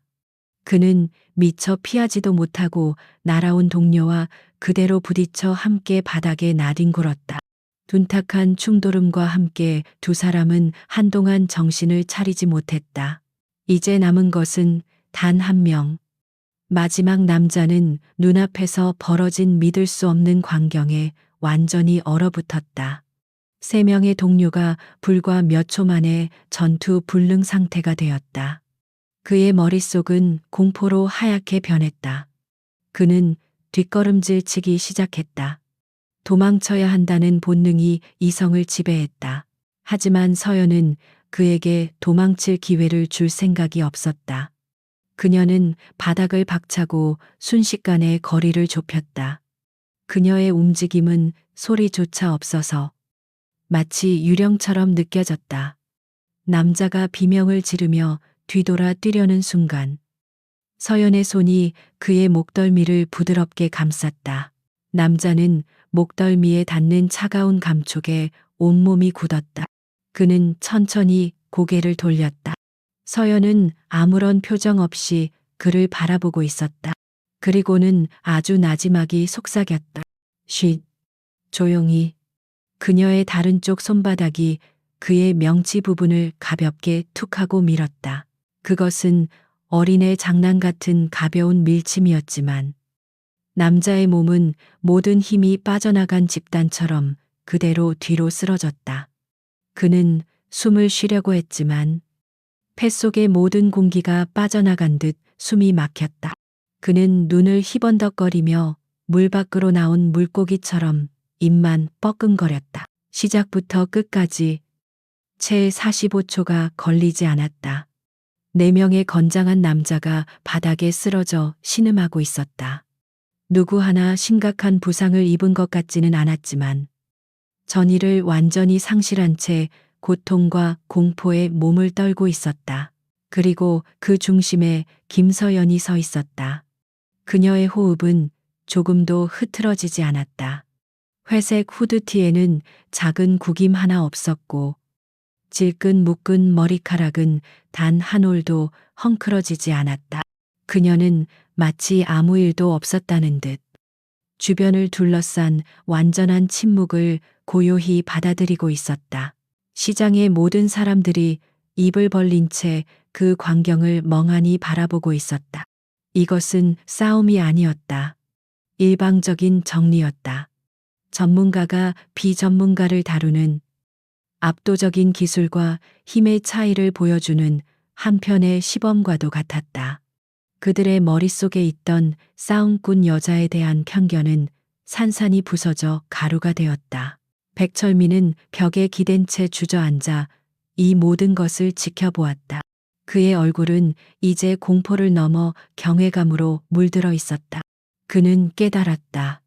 그는 미처 피하지도 못하고 날아온 동료와 그대로 부딪혀 함께 바닥에 나뒹굴었다. 둔탁한 충돌음과 함께 두 사람은 한동안 정신을 차리지 못했다. 이제 남은 것은 단 한 명. 마지막 남자는 눈앞에서 벌어진 믿을 수 없는 광경에 완전히 얼어붙었다. 3명의 동료가 불과 몇 초 만에 전투 불능 상태가 되었다. 그의 머릿속은 공포로 하얗게 변했다. 그는 뒷걸음질 치기 시작했다. 도망쳐야 한다는 본능이 이성을 지배했다. 하지만 서연은 그에게 도망칠 기회를 줄 생각이 없었다. 그녀는 바닥을 박차고 순식간에 거리를 좁혔다. 그녀의 움직임은 소리조차 없어서 마치 유령처럼 느껴졌다. 남자가 비명을 지르며 뒤돌아 뛰려는 순간 서연의 손이 그의 목덜미를 부드럽게 감쌌다. 남자는 목덜미에 닿는 차가운 감촉에 온몸이 굳었다. 그는 천천히 고개를 돌렸다. 서연은 아무런 표정 없이 그를 바라보고 있었다. 그리고는 아주 나지막이 속삭였다. 쉿, 조용히. 그녀의 다른 쪽 손바닥이 그의 명치 부분을 가볍게 툭 하고 밀었다. 그것은 어린애 장난 같은 가벼운 밀침이었지만 남자의 몸은 모든 힘이 빠져나간 집단처럼 그대로 뒤로 쓰러졌다. 그는 숨을 쉬려고 했지만 뱃속의 모든 공기가 빠져나간 듯 숨이 막혔다. 그는 눈을 희번덕거리며 물 밖으로 나온 물고기처럼 입만 뻐끔거렸다. 시작부터 끝까지 채 45초가 걸리지 않았다. 4명의 건장한 남자가 바닥에 쓰러져 신음하고 있었다. 누구 하나 심각한 부상을 입은 것 같지는 않았지만 전의를 완전히 상실한 채 고통과 공포에 몸을 떨고 있었다. 그리고 그 중심에 김서연이 서 있었다. 그녀의 호흡은 조금도 흐트러지지 않았다. 회색 후드티에는 작은 구김 하나 없었고 질끈 묶은 머리카락은 단 한 올도 헝클어지지 않았다. 그녀는 마치 아무 일도 없었다는 듯 주변을 둘러싼 완전한 침묵을 고요히 받아들이고 있었다. 시장의 모든 사람들이 입을 벌린 채 그 광경을 멍하니 바라보고 있었다. 이것은 싸움이 아니었다. 일방적인 정리였다. 전문가가 비전문가를 다루는 압도적인 기술과 힘의 차이를 보여주는 한편의 시범과도 같았다. 그들의 머릿속에 있던 싸움꾼 여자에 대한 편견은 산산이 부서져 가루가 되었다. 백철민은 벽에 기댄 채 주저앉아 이 모든 것을 지켜보았다. 그의 얼굴은 이제 공포를 넘어 경외감으로 물들어 있었다. 그는 깨달았다.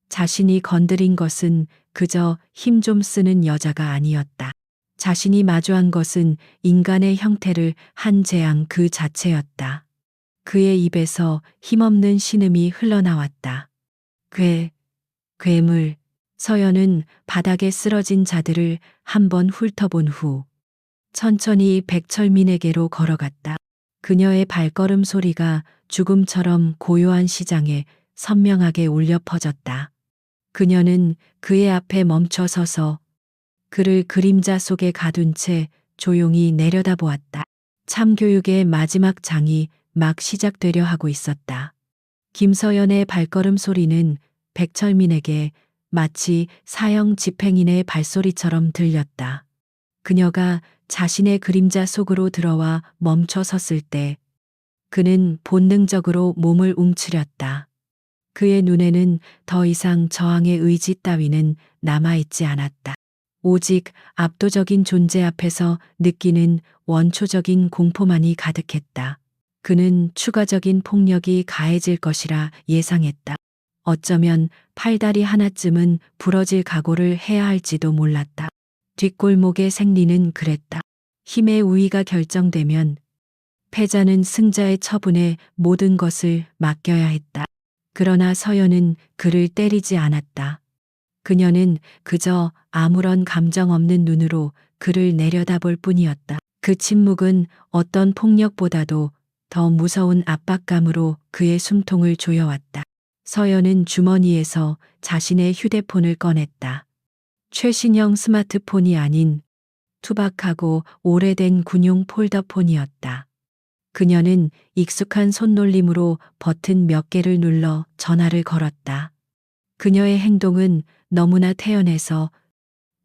자신이 건드린 것은 그저 힘 좀 쓰는 여자가 아니었다. 자신이 마주한 것은 인간의 형태를 한 재앙 그 자체였다. 그의 입에서 힘없는 신음이 흘러나왔다. 괴물. 서연은 바닥에 쓰러진 자들을 한번 훑어본 후 천천히 백철민에게로 걸어갔다. 그녀의 발걸음 소리가 죽음처럼 고요한 시장에 선명하게 울려 퍼졌다. 그녀는 그의 앞에 멈춰 서서 그를 그림자 속에 가둔 채 조용히 내려다보았다. 참교육의 마지막 장이 막 시작되려 하고 있었다. 김서연의 발걸음 소리는 백철민에게 마치 사형 집행인의 발소리처럼 들렸다. 그녀가 자신의 그림자 속으로 들어와 멈춰 섰을 때 그는 본능적으로 몸을 움츠렸다. 그의 눈에는 더 이상 저항의 의지 따위는 남아있지 않았다. 오직 압도적인 존재 앞에서 느끼는 원초적인 공포만이 가득했다. 그는 추가적인 폭력이 가해질 것이라 예상했다. 어쩌면 팔다리 하나쯤은 부러질 각오를 해야 할지도 몰랐다. 뒷골목의 생리는 그랬다. 힘의 우위가 결정되면 패자는 승자의 처분에 모든 것을 맡겨야 했다. 그러나 서연은 그를 때리지 않았다. 그녀는 그저 아무런 감정 없는 눈으로 그를 내려다볼 뿐이었다. 그 침묵은 어떤 폭력보다도 더 무서운 압박감으로 그의 숨통을 조여왔다. 서연은 주머니에서 자신의 휴대폰을 꺼냈다. 최신형 스마트폰이 아닌 투박하고 오래된 군용 폴더폰이었다. 그녀는 익숙한 손놀림으로 버튼 몇 개를 눌러 전화를 걸었다. 그녀의 행동은 너무나 태연해서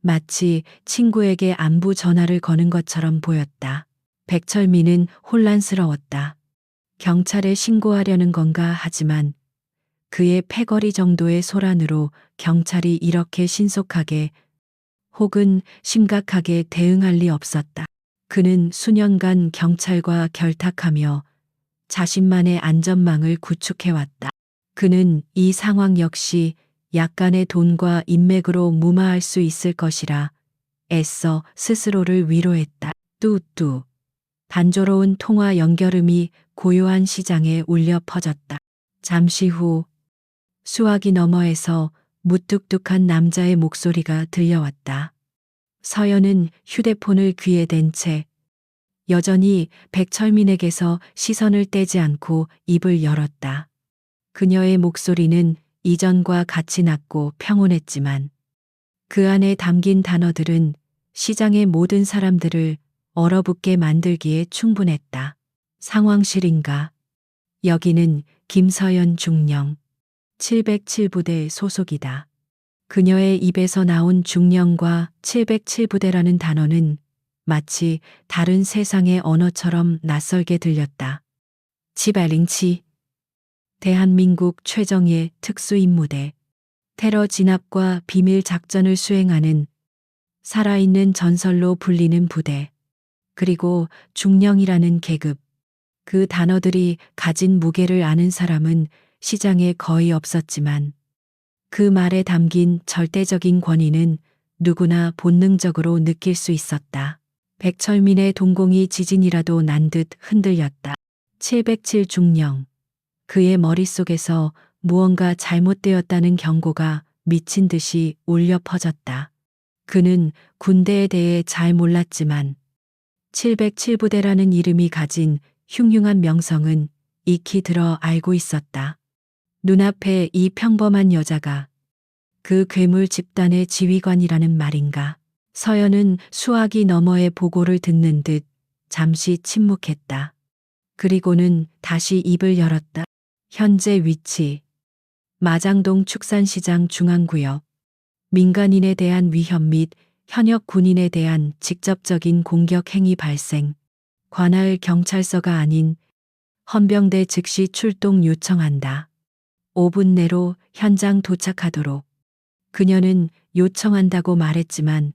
마치 친구에게 안부 전화를 거는 것처럼 보였다. 백철민은 혼란스러웠다. 경찰에 신고하려는 건가 하지만 그의 패거리 정도의 소란으로 경찰이 이렇게 신속하게 혹은 심각하게 대응할 리 없었다. 그는 수년간 경찰과 결탁하며 자신만의 안전망을 구축해왔다. 그는 이 상황 역시 약간의 돈과 인맥으로 무마할 수 있을 것이라 애써 스스로를 위로했다. 뚜뚜. 단조로운 통화 연결음이 고요한 시장에 울려 퍼졌다. 잠시 후 수화기 너머에서 무뚝뚝한 남자의 목소리가 들려왔다. 서연은 휴대폰을 귀에 댄 채 여전히 백철민에게서 시선을 떼지 않고 입을 열었다. 그녀의 목소리는 이전과 같이 낮고 평온했지만 그 안에 담긴 단어들은 시장의 모든 사람들을 얼어붙게 만들기에 충분했다. 상황실인가? 여기는 김서연 중령 707부대 소속이다. 그녀의 입에서 나온 중령과 707부대라는 단어는 마치 다른 세상의 언어처럼 낯설게 들렸다. 지발링치 대한민국 최정예 특수임무대 테러 진압과 비밀 작전을 수행하는 살아있는 전설로 불리는 부대 그리고 중령이라는 계급 그 단어들이 가진 무게를 아는 사람은 시장에 거의 없었지만 그 말에 담긴 절대적인 권위는 누구나 본능적으로 느낄 수 있었다. 백철민의 동공이 지진이라도 난 듯 흔들렸다. 707 중령. 그의 머릿속에서 무언가 잘못되었다는 경고가 미친 듯이 울려 퍼졌다. 그는 군대에 대해 잘 몰랐지만 707부대라는 이름이 가진 흉흉한 명성은 익히 들어 알고 있었다. 눈앞에 이 평범한 여자가 그 괴물 집단의 지휘관이라는 말인가. 서연은 수화기 너머의 보고를 듣는 듯 잠시 침묵했다. 그리고는 다시 입을 열었다. 현재 위치. 마장동 축산시장 중앙구역. 민간인에 대한 위협 및 현역 군인에 대한 직접적인 공격 행위 발생. 관할 경찰서가 아닌 헌병대 즉시 출동 요청한다. 5분 내로 현장 도착하도록. 그녀는 요청한다고 말했지만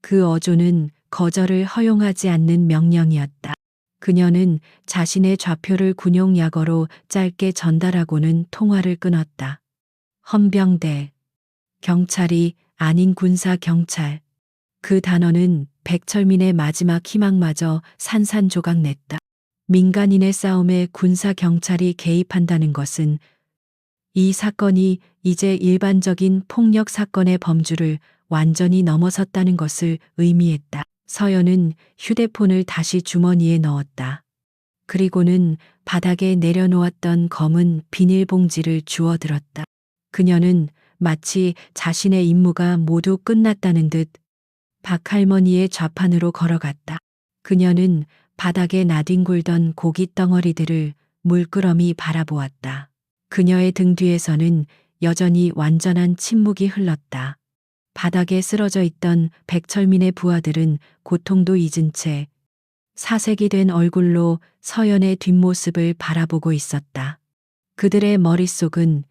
그 어조는 거절을 허용하지 않는 명령이었다. 그녀는 자신의 좌표를 군용 약어로 짧게 전달하고는 통화를 끊었다. 헌병대. 경찰이 아닌 군사 경찰. 그 단어는 백철민의 마지막 희망마저 산산조각 냈다. 민간인의 싸움에 군사 경찰이 개입한다는 것은 이 사건이 이제 일반적인 폭력 사건의 범주를 완전히 넘어섰다는 것을 의미했다. 서연은 휴대폰을 다시 주머니에 넣었다. 그리고는 바닥에 내려놓았던 검은 비닐봉지를 주워들었다. 그녀는 마치 자신의 임무가 모두 끝났다는 듯 박할머니의 좌판으로 걸어갔다. 그녀는 바닥에 나뒹굴던 고기 덩어리들을 물끄러미 바라보았다. 그녀의 등 뒤에서는 여전히 완전한 침묵이 흘렀다. 바닥에 쓰러져 있던 백철민의 부하들은 고통도 잊은 채 사색이 된 얼굴로 서연의 뒷모습을 바라보고 있었다. 그들의 머릿속은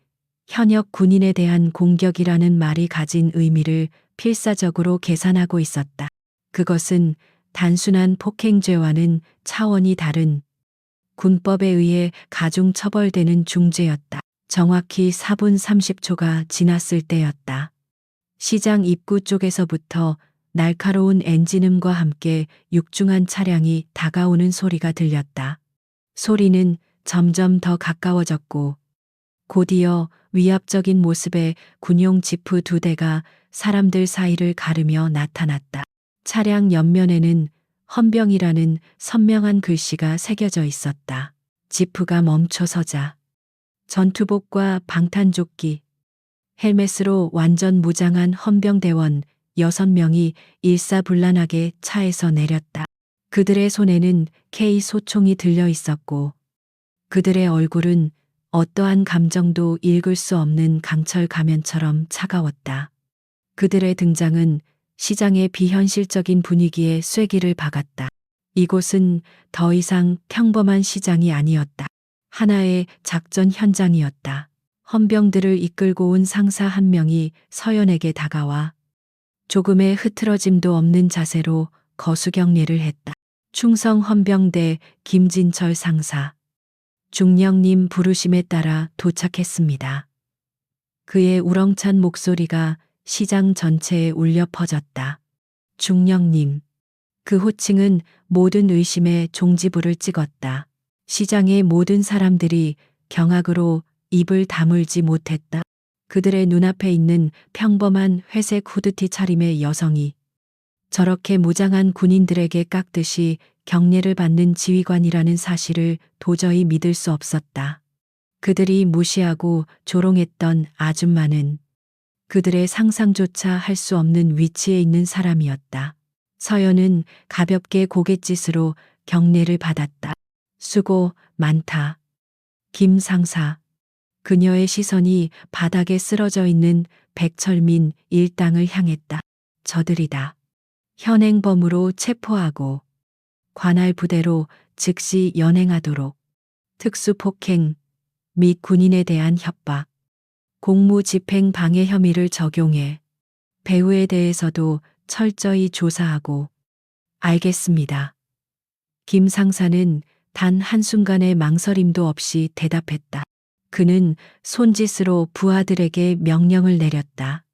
현역 군인에 대한 공격이라는 말이 가진 의미를 필사적으로 계산하고 있었다. 그것은 단순한 폭행죄와는 차원이 다른 군법에 의해 가중 처벌되는 중죄였다. 정확히 4분 30초가 지났을 때였다. 시장 입구 쪽에서부터 날카로운 엔진음과 함께 육중한 차량이 다가오는 소리가 들렸다. 소리는 점점 더 가까워졌고 곧이어 위압적인 모습의 군용 지프 2대가 사람들 사이를 가르며 나타났다. 차량 옆면에는 헌병이라는 선명한 글씨가 새겨져 있었다. 지프가 멈춰서자 전투복과 방탄조끼, 헬멧으로 완전 무장한 헌병대원 6명이 일사불란하게 차에서 내렸다. 그들의 손에는 K 소총이 들려 있었고 그들의 얼굴은 어떠한 감정도 읽을 수 없는 강철 가면처럼 차가웠다. 그들의 등장은 시장의 비현실적인 분위기에 쐐기를 박았다. 이곳은 더 이상 평범한 시장이 아니었다. 하나의 작전 현장이었다. 헌병들을 이끌고 온 상사 한 명이 서연에게 다가와 조금의 흐트러짐도 없는 자세로 거수경례를 했다. 충성 헌병대 김진철 상사. 중령님 부르심에 따라 도착했습니다. 그의 우렁찬 목소리가 시장 전체에 울려 퍼졌다. 중령님. 그 호칭은 모든 의심에 종지부를 찍었다. 시장의 모든 사람들이 경악으로 입을 다물지 못했다. 그들의 눈앞에 있는 평범한 회색 후드티 차림의 여성이 저렇게 무장한 군인들에게 깎듯이 경례를 받는 지휘관이라는 사실을 도저히 믿을 수 없었다. 그들이 무시하고 조롱했던 아줌마는 그들의 상상조차 할 수 없는 위치에 있는 사람이었다. 서연은 가볍게 고갯짓으로 경례를 받았다. 수고 많다. 김 상사. 그녀의 시선이 바닥에 쓰러져 있는 백철민 일당을 향했다. 저들이다. 현행범으로 체포하고 관할 부대로 즉시 연행하도록. 특수폭행 및 군인에 대한 협박, 공무집행 방해 혐의를 적용해 배우에 대해서도 철저히 조사하고. 알겠습니다. 김 상사는 단 한순간의 망설임도 없이 대답했다. 그는 손짓으로 부하들에게 명령을 내렸다.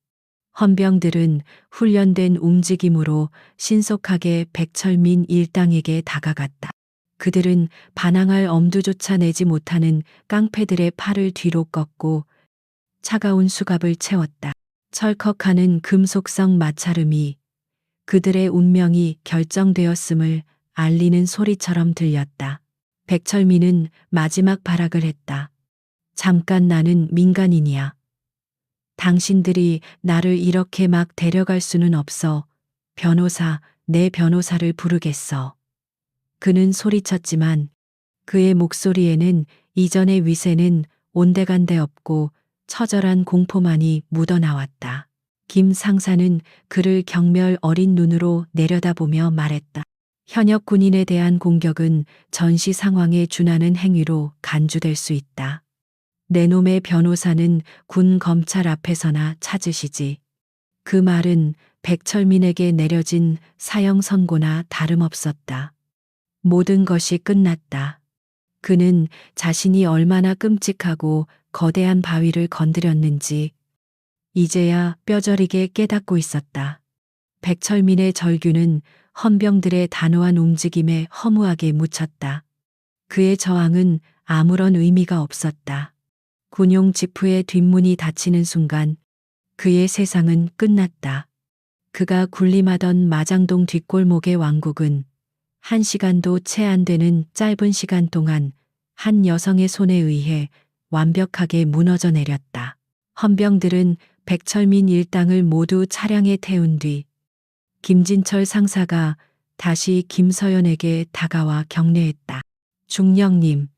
헌병들은 훈련된 움직임으로 신속하게 백철민 일당에게 다가갔다. 그들은 반항할 엄두조차 내지 못하는 깡패들의 팔을 뒤로 꺾고 차가운 수갑을 채웠다. 철컥하는 금속성 마찰음이 그들의 운명이 결정되었음을 알리는 소리처럼 들렸다. 백철민은 마지막 발악을 했다. 잠깐 나는 민간인이야. 당신들이 나를 이렇게 막 데려갈 수는 없어. 변호사, 내 변호사를 부르겠어. 그는 소리쳤지만 그의 목소리에는 이전의 위세는 온데간데 없고 처절한 공포만이 묻어나왔다. 김 상사는 그를 경멸 어린 눈으로 내려다보며 말했다. 현역 군인에 대한 공격은 전시 상황에 준하는 행위로 간주될 수 있다. 내 놈의 변호사는 군 검찰 앞에서나 찾으시지. 그 말은 백철민에게 내려진 사형 선고나 다름없었다. 모든 것이 끝났다. 그는 자신이 얼마나 끔찍하고 거대한 바위를 건드렸는지 이제야 뼈저리게 깨닫고 있었다. 백철민의 절규는 헌병들의 단호한 움직임에 허무하게 묻혔다. 그의 저항은 아무런 의미가 없었다. 군용 지프의 뒷문이 닫히는 순간 그의 세상은 끝났다. 그가 군림하던 마장동 뒷골목의 왕국은 1시간도 채 안 되는 짧은 시간 동안 한 여성의 손에 의해 완벽하게 무너져 내렸다. 헌병들은 백철민 일당을 모두 차량에 태운 뒤 김진철 상사가 다시 김서연에게 다가와 경례했다. 중령님,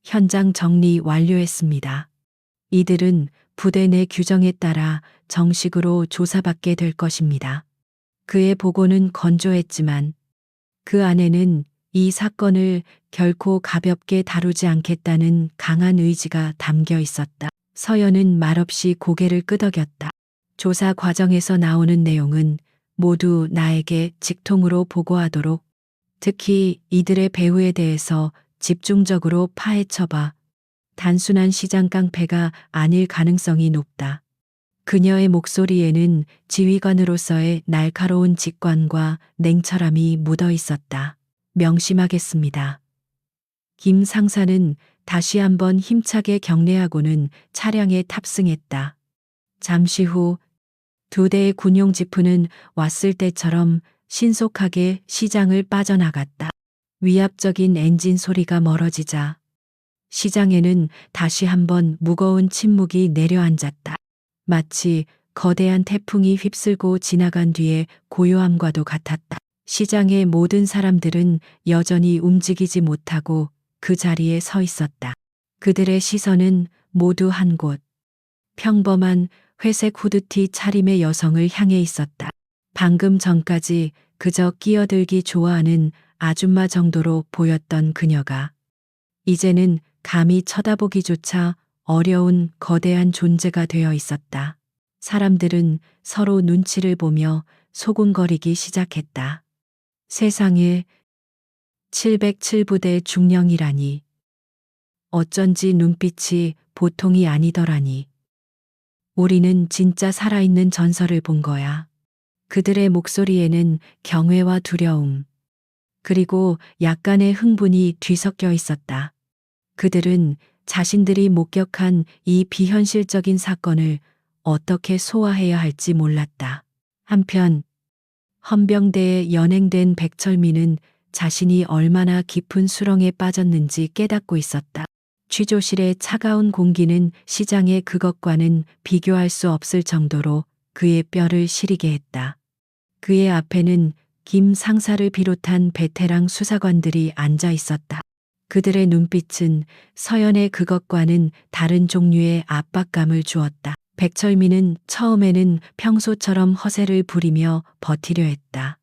현장 정리 완료했습니다. 이들은 부대 내 규정에 따라 정식으로 조사받게 될 것입니다. 그의 보고는 건조했지만 그 안에는 이 사건을 결코 가볍게 다루지 않겠다는 강한 의지가 담겨 있었다. 서연은 말없이 고개를 끄덕였다. 조사 과정에서 나오는 내용은 모두 나에게 직통으로 보고하도록. 특히 이들의 배후에 대해서 집중적으로 파헤쳐봐. 단순한 시장 깡패가 아닐 가능성이 높다. 그녀의 목소리에는 지휘관으로서의 날카로운 직관과 냉철함이 묻어 있었다. 명심하겠습니다. 김 상사는 다시 한번 힘차게 경례하고는 차량에 탑승했다. 잠시 후 2대의 군용 지프는 왔을 때처럼 신속하게 시장을 빠져나갔다. 위압적인 엔진 소리가 멀어지자 시장에는 다시 한번 무거운 침묵이 내려앉았다. 마치 거대한 태풍이 휩쓸고 지나간 뒤의 고요함과도 같았다. 시장의 모든 사람들은 여전히 움직이지 못하고 그 자리에 서 있었다. 그들의 시선은 모두 한 곳. 평범한 회색 후드티 차림의 여성을 향해 있었다. 방금 전까지 그저 끼어들기 좋아하는 아줌마 정도로 보였던 그녀가 이제는 감히 쳐다보기조차 어려운 거대한 존재가 되어 있었다. 사람들은 서로 눈치를 보며 소곤거리기 시작했다. 세상에 707부대 중령이라니. 어쩐지 눈빛이 보통이 아니더라니. 우리는 진짜 살아있는 전설을 본 거야. 그들의 목소리에는 경외와 두려움, 그리고 약간의 흥분이 뒤섞여 있었다. 그들은 자신들이 목격한 이 비현실적인 사건을 어떻게 소화해야 할지 몰랐다. 한편 헌병대에 연행된 백철민은 자신이 얼마나 깊은 수렁에 빠졌는지 깨닫고 있었다. 취조실의 차가운 공기는 시장의 그것과는 비교할 수 없을 정도로 그의 뼈를 시리게 했다. 그의 앞에는 김 상사를 비롯한 베테랑 수사관들이 앉아 있었다. 그들의 눈빛은 서연의 그것과는 다른 종류의 압박감을 주었다. 백철민은 처음에는 평소처럼 허세를 부리며 버티려 했다.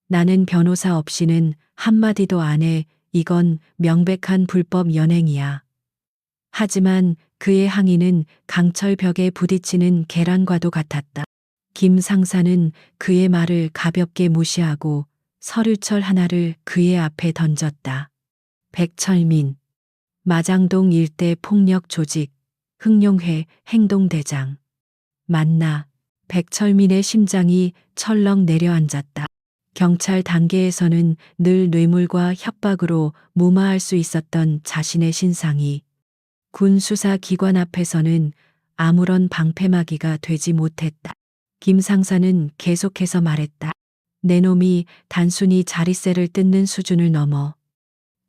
나는 변호사 없이는 한마디도 안 해. 이건 명백한 불법 연행이야. 하지만 그의 항의는 강철 벽에 부딪히는 계란과도 같았다. 김 상사는 그의 말을 가볍게 무시하고 서류철 하나를 그의 앞에 던졌다. 백철민, 마장동 일대 폭력 조직, 흥룡회 행동대장. 맞나? 백철민의 심장이 철렁 내려앉았다. 경찰 단계에서는 늘 뇌물과 협박으로 무마할 수 있었던 자신의 신상이 군 수사기관 앞에서는 아무런 방패막이가 되지 못했다. 김 상사는 계속해서 말했다. 내 놈이 단순히 자릿세를 뜯는 수준을 넘어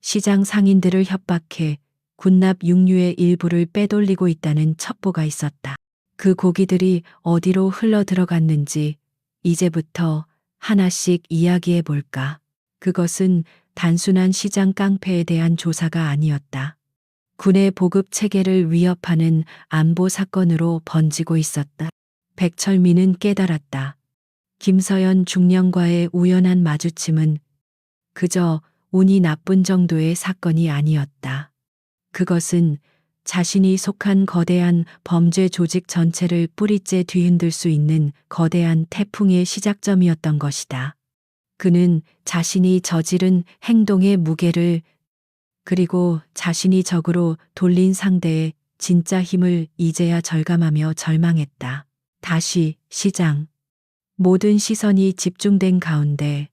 시장 상인들을 협박해 군납 육류의 일부를 빼돌리고 있다는 첩보가 있었다. 그 고기들이 어디로 흘러 들어갔는지 이제부터 하나씩 이야기해 볼까. 그것은 단순한 시장 깡패에 대한 조사가 아니었다. 군의 보급 체계를 위협하는 안보 사건으로 번지고 있었다. 백철민은 깨달았다. 김서연 중령과의 우연한 마주침은 그저 운이 나쁜 정도의 사건이 아니었다. 그것은 자신이 속한 거대한 범죄 조직 전체를 뿌리째 뒤흔들 수 있는 거대한 태풍의 시작점이었던 것이다. 그는 자신이 저지른 행동의 무게를, 그리고 자신이 적으로 돌린 상대의 진짜 힘을 이제야 절감하며 절망했다. 다시 시장. 모든 시선이 집중된 가운데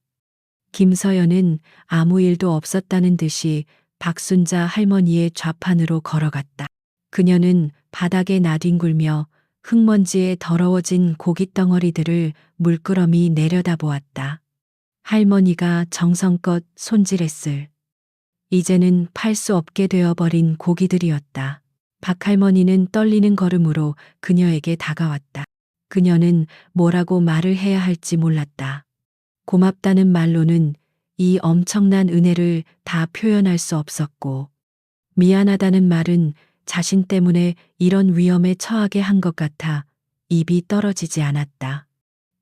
김서연은 아무 일도 없었다는 듯이 박순자 할머니의 좌판으로 걸어갔다. 그녀는 바닥에 나뒹굴며 흙먼지에 더러워진 고깃덩어리들을 물끄러미 내려다보았다. 할머니가 정성껏 손질했을 이제는 팔 수 없게 되어버린 고기들이었다. 박할머니는 떨리는 걸음으로 그녀에게 다가왔다. 그녀는 뭐라고 말을 해야 할지 몰랐다. 고맙다는 말로는 이 엄청난 은혜를 다 표현할 수 없었고, 미안하다는 말은 자신 때문에 이런 위험에 처하게 한 것 같아 입이 떨어지지 않았다.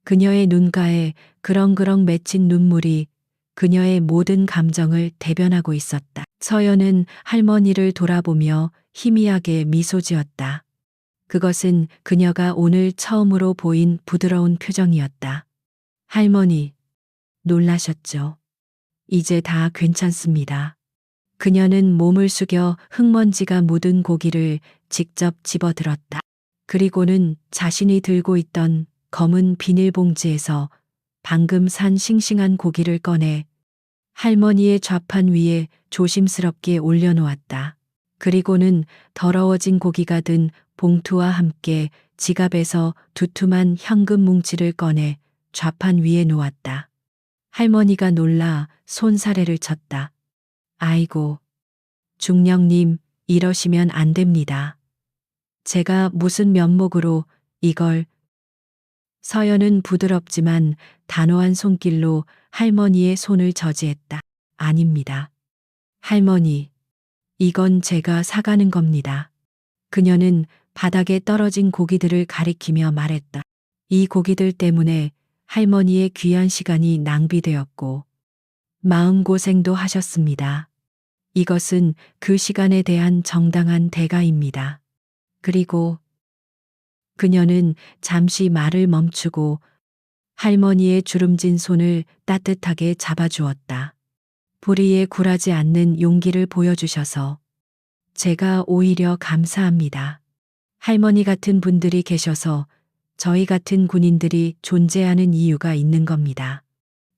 그녀의 눈가에 그렁그렁 맺힌 눈물이 그녀의 모든 감정을 대변하고 있었다. 서연은 할머니를 돌아보며 희미하게 미소 지었다. 그것은 그녀가 오늘 처음으로 보인 부드러운 표정이었다. 할머니, 놀라셨죠? 이제 다 괜찮습니다. 그녀는 몸을 숙여 흙먼지가 묻은 고기를 직접 집어들었다. 그리고는 자신이 들고 있던 검은 비닐봉지에서 방금 산 싱싱한 고기를 꺼내 할머니의 좌판 위에 조심스럽게 올려놓았다. 그리고는 더러워진 고기가 든 봉투와 함께 지갑에서 두툼한 현금 뭉치를 꺼내 좌판 위에 놓았다. 할머니가 놀라 손사래를 쳤다. 아이고, 중령님, 이러시면 안 됩니다. 제가 무슨 면목으로 이걸. 서연은 부드럽지만 단호한 손길로 할머니의 손을 저지했다. 아닙니다. 할머니, 이건 제가 사가는 겁니다. 그녀는 바닥에 떨어진 고기들을 가리키며 말했다. 이 고기들 때문에 할머니의 귀한 시간이 낭비되었고 마음고생도 하셨습니다. 이것은 그 시간에 대한 정당한 대가입니다. 그리고 그녀는 잠시 말을 멈추고 할머니의 주름진 손을 따뜻하게 잡아주었다. 불의에 굴하지 않는 용기를 보여주셔서 제가 오히려 감사합니다. 할머니 같은 분들이 계셔서 저희 같은 군인들이 존재하는 이유가 있는 겁니다.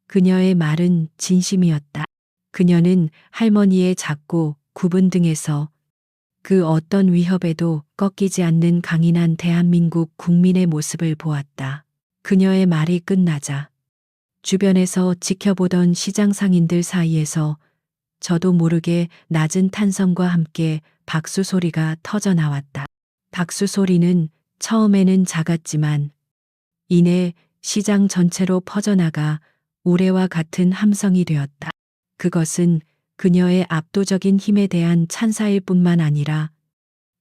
그녀의 말은 진심이었다. 그녀는 할머니의 작고 굽은 등에서 그 어떤 위협에도 꺾이지 않는 강인한 대한민국 국민의 모습을 보았다. 그녀의 말이 끝나자 주변에서 지켜보던 시장 상인들 사이에서 저도 모르게 낮은 탄성과 함께 박수 소리가 터져 나왔다. 박수 소리는 처음에는 작았지만 이내 시장 전체로 퍼져나가 우레와 같은 함성이 되었다. 그것은 그녀의 압도적인 힘에 대한 찬사일 뿐만 아니라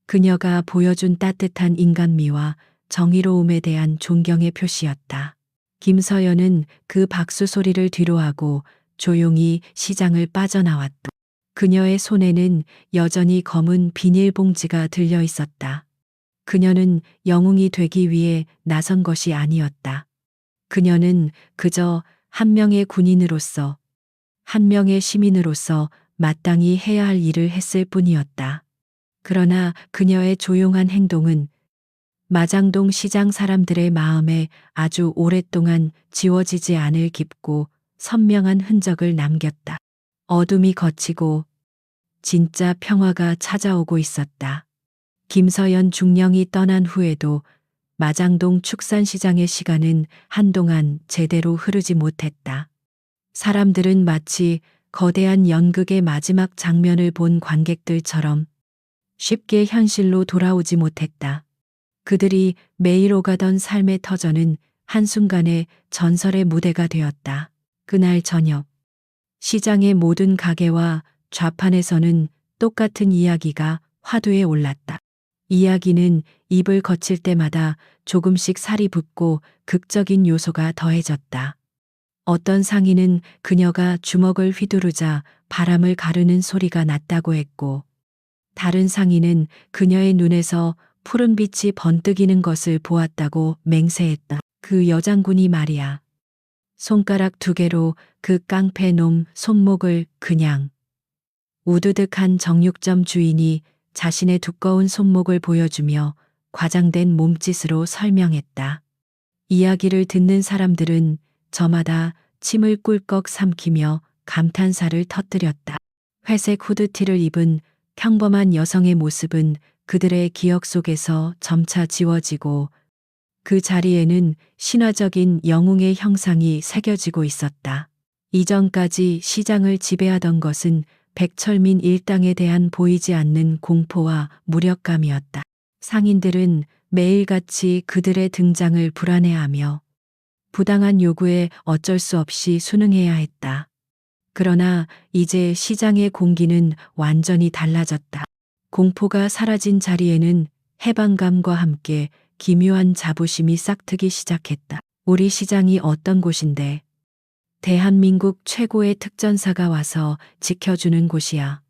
그녀가 보여준 따뜻한 인간미와 정의로움에 대한 존경의 표시였다. 김서연은 그 박수 소리를 뒤로하고 조용히 시장을 빠져나왔다. 그녀의 손에는 여전히 검은 비닐봉지가 들려 있었다. 그녀는 영웅이 되기 위해 나선 것이 아니었다. 그녀는 그저 한 명의 군인으로서, 한 명의 시민으로서 마땅히 해야 할 일을 했을 뿐이었다. 그러나 그녀의 조용한 행동은 마장동 시장 사람들의 마음에 아주 오랫동안 지워지지 않을 깊고 선명한 흔적을 남겼다. 어둠이 걷히고 진짜 평화가 찾아오고 있었다. 김서연 중령이 떠난 후에도 마장동 축산시장의 시간은 한동안 제대로 흐르지 못했다. 사람들은 마치 거대한 연극의 마지막 장면을 본 관객들처럼 쉽게 현실로 돌아오지 못했다. 그들이 매일 오가던 삶의 터전은 한순간에 전설의 무대가 되었다. 그날 저녁, 시장의 모든 가게와 좌판에서는 똑같은 이야기가 화두에 올랐다. 이야기는 입을 거칠 때마다 조금씩 살이 붙고 극적인 요소가 더해졌다. 어떤 상인은 그녀가 주먹을 휘두르자 바람을 가르는 소리가 났다고 했고, 다른 상인은 그녀의 눈에서 푸른 빛이 번뜩이는 것을 보았다고 맹세했다. 그 여장군이 말이야. 손가락 2개로 그 깡패 놈 손목을 그냥. 우드득한 정육점 주인이 자신의 두꺼운 손목을 보여주며 과장된 몸짓으로 설명했다. 이야기를 듣는 사람들은 저마다 침을 꿀꺽 삼키며 감탄사를 터뜨렸다. 회색 후드티를 입은 평범한 여성의 모습은 그들의 기억 속에서 점차 지워지고 그 자리에는 신화적인 영웅의 형상이 새겨지고 있었다. 이전까지 시장을 지배하던 것은 백철민 일당에 대한 보이지 않는 공포와 무력감이었다. 상인들은 매일같이 그들의 등장을 불안해하며 부당한 요구에 어쩔 수 없이 순응해야 했다. 그러나 이제 시장의 공기는 완전히 달라졌다. 공포가 사라진 자리에는 해방감과 함께 기묘한 자부심이 싹트기 시작했다. 우리 시장이 어떤 곳인데? 대한민국 최고의 특전사가 와서 지켜주는 곳이야.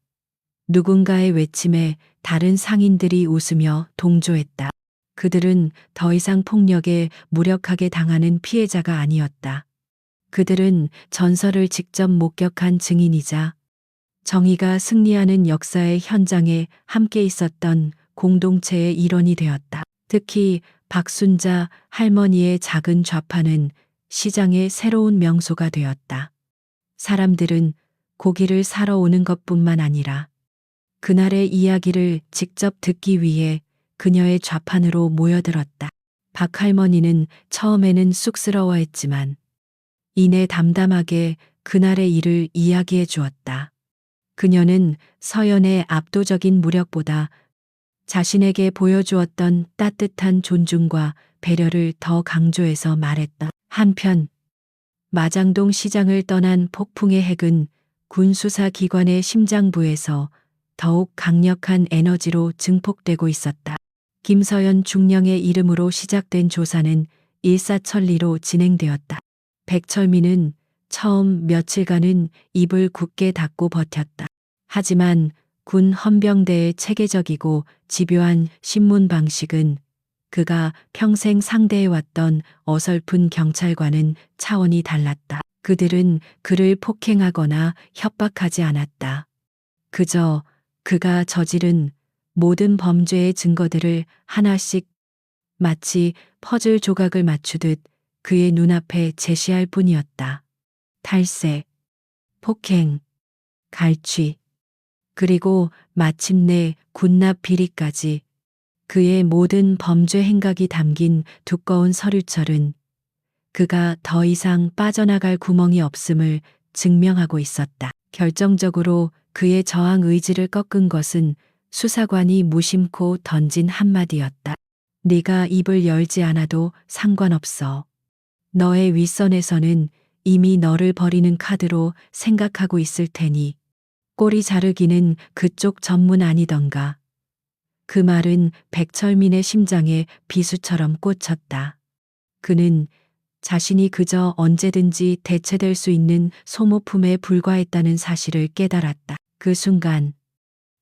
누군가의 외침에 다른 상인들이 웃으며 동조했다. 그들은 더 이상 폭력에 무력하게 당하는 피해자가 아니었다. 그들은 전설을 직접 목격한 증인이자 정의가 승리하는 역사의 현장에 함께 있었던 공동체의 일원이 되었다. 특히 박순자 할머니의 작은 좌판은 시장의 새로운 명소가 되었다. 사람들은 고기를 사러 오는 것뿐만 아니라 그날의 이야기를 직접 듣기 위해 그녀의 좌판으로 모여들었다. 박 할머니는 처음에는 쑥스러워했지만 이내 담담하게 그날의 일을 이야기해 주었다. 그녀는 서연의 압도적인 무력보다 자신에게 보여주었던 따뜻한 존중과 배려를 더 강조해서 말했다. 한편 마장동 시장을 떠난 폭풍의 핵은 군 수사기관의 심장부에서 더욱 강력한 에너지로 증폭되고 있었다. 김서연 중령의 이름으로 시작된 조사는 일사천리로 진행되었다. 백철민은 처음 며칠간은 입을 굳게 닫고 버텼다. 하지만 군 헌병대의 체계적이고 집요한 신문 방식은 그가 평생 상대해왔던 어설픈 경찰과는 차원이 달랐다. 그들은 그를 폭행하거나 협박하지 않았다. 그저 그가 저지른 모든 범죄의 증거들을 하나씩 마치 퍼즐 조각을 맞추듯 그의 눈앞에 제시할 뿐이었다. 탈세, 폭행, 갈취, 그리고 마침내 군납 비리까지 그의 모든 범죄 행각이 담긴 두꺼운 서류철은 그가 더 이상 빠져나갈 구멍이 없음을 증명하고 있었다. 결정적으로 그의 저항 의지를 꺾은 것은 수사관이 무심코 던진 한마디였다. 네가 입을 열지 않아도 상관없어. 너의 윗선에서는 이미 너를 버리는 카드로 생각하고 있을 테니 꼬리 자르기는 그쪽 전문 아니던가. 그 말은 백철민의 심장에 비수처럼 꽂혔다. 그는 자신이 그저 언제든지 대체될 수 있는 소모품에 불과했다는 사실을 깨달았다. 그 순간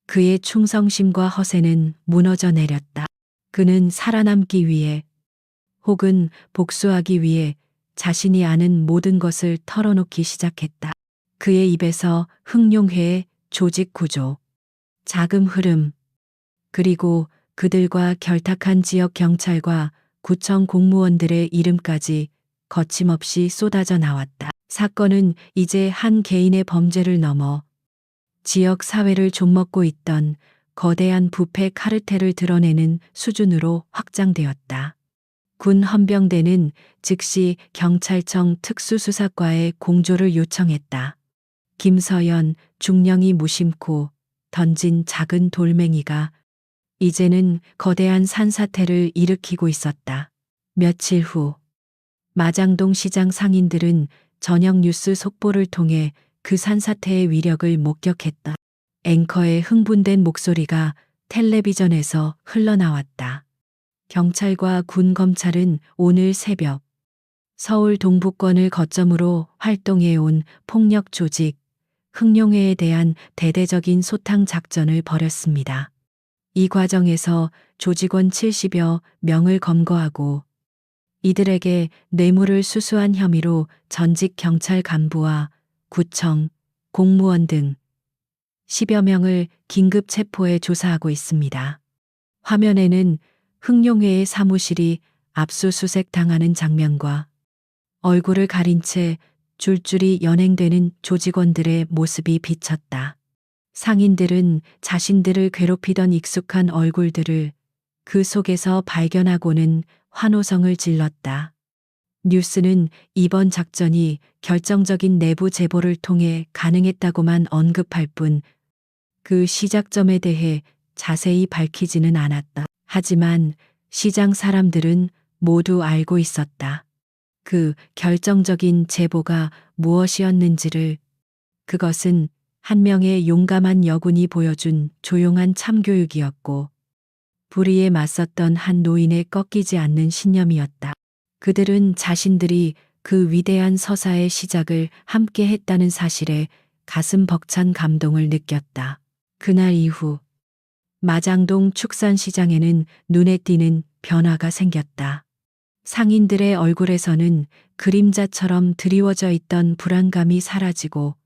그의 충성심과 허세는 무너져 내렸다. 그는 살아남기 위해 혹은 복수하기 위해 자신이 아는 모든 것을 털어놓기 시작했다. 그의 입에서 흥룡회의 조직 구조, 자금 흐름, 그리고 그들과 결탁한 지역 경찰과 구청 공무원들의 이름까지 거침없이 쏟아져 나왔다. 사건은 이제 한 개인의 범죄를 넘어 지역 사회를 좀먹고 있던 거대한 부패 카르텔을 드러내는 수준으로 확장되었다. 군 헌병대는 즉시 경찰청 특수수사과에 공조를 요청했다. 김서연, 중령이 무심코 던진 작은 돌멩이가 이제는 거대한 산사태를 일으키고 있었다. 며칠 후 마장동 시장 상인들은 저녁 뉴스 속보를 통해 그 산사태의 위력을 목격했다. 앵커의 흥분된 목소리가 텔레비전에서 흘러나왔다. 경찰과 군 검찰은 오늘 새벽 서울 동부권을 거점으로 활동해온 폭력 조직 흥룡회에 대한 대대적인 소탕 작전을 벌였습니다. 이 과정에서 조직원 70여 명을 검거하고 이들에게 뇌물을 수수한 혐의로 전직 경찰 간부와 구청, 공무원 등 10여 명을 긴급 체포해 조사하고 있습니다. 화면에는 흥룡회의 사무실이 압수수색 당하는 장면과 얼굴을 가린 채 줄줄이 연행되는 조직원들의 모습이 비쳤다. 상인들은 자신들을 괴롭히던 익숙한 얼굴들을 그 속에서 발견하고는 환호성을 질렀다. 뉴스는 이번 작전이 결정적인 내부 제보를 통해 가능했다고만 언급할 뿐 그 시작점에 대해 자세히 밝히지는 않았다. 하지만 시장 사람들은 모두 알고 있었다. 그 결정적인 제보가 무엇이었는지를. 그것은 한 명의 용감한 여군이 보여준 조용한 참교육이었고 불의에 맞섰던 한 노인의 꺾이지 않는 신념이었다. 그들은 자신들이 그 위대한 서사의 시작을 함께 했다는 사실에 가슴 벅찬 감동을 느꼈다. 그날 이후 마장동 축산시장에는 눈에 띄는 변화가 생겼다. 상인들의 얼굴에서는 그림자처럼 드리워져 있던 불안감이 사라지고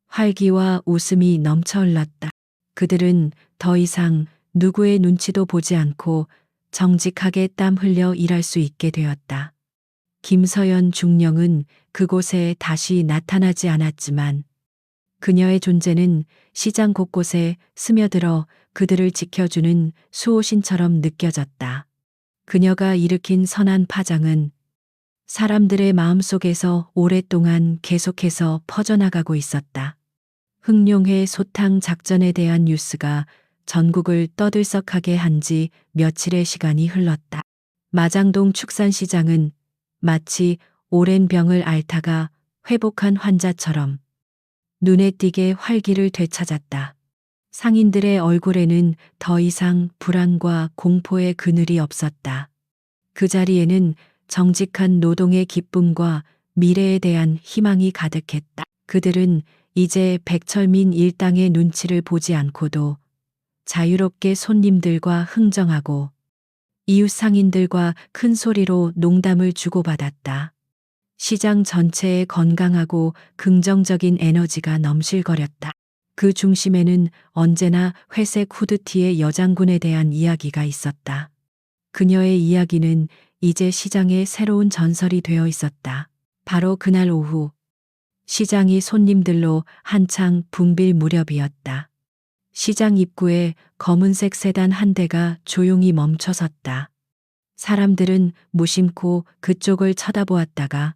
활기와 웃음이 넘쳐 흘렀다. 그들은 더 이상 누구의 눈치도 보지 않고 정직하게 땀 흘려 일할 수 있게 되었다. 김서연 중령은 그곳에 다시 나타나지 않았지만 그녀의 존재는 시장 곳곳에 스며들어 그들을 지켜주는 수호신처럼 느껴졌다. 그녀가 일으킨 선한 파장은 사람들의 마음속에서 오랫동안 계속해서 퍼져나가고 있었다. 흥룡회 소탕 작전에 대한 뉴스가 전국을 떠들썩하게 한 지 며칠의 시간이 흘렀다. 마장동 축산시장은 마치 오랜 병을 앓다가 회복한 환자처럼 눈에 띄게 활기를 되찾았다. 상인들의 얼굴에는 더 이상 불안과 공포의 그늘이 없었다. 그 자리에는 정직한 노동의 기쁨과 미래에 대한 희망이 가득했다. 그들은 이제 백철민 일당의 눈치를 보지 않고도 자유롭게 손님들과 흥정하고 이웃 상인들과 큰 소리로 농담을 주고받았다. 시장 전체에 건강하고 긍정적인 에너지가 넘실거렸다. 그 중심에는 언제나 회색 후드티의 여장군에 대한 이야기가 있었다. 그녀의 이야기는 이제 시장의 새로운 전설이 되어 있었다. 바로 그날 오후, 시장이 손님들로 한창 붐빌 무렵이었다. 시장 입구에 검은색 세단 한 대가 조용히 멈춰 섰다. 사람들은 무심코 그쪽을 쳐다보았다가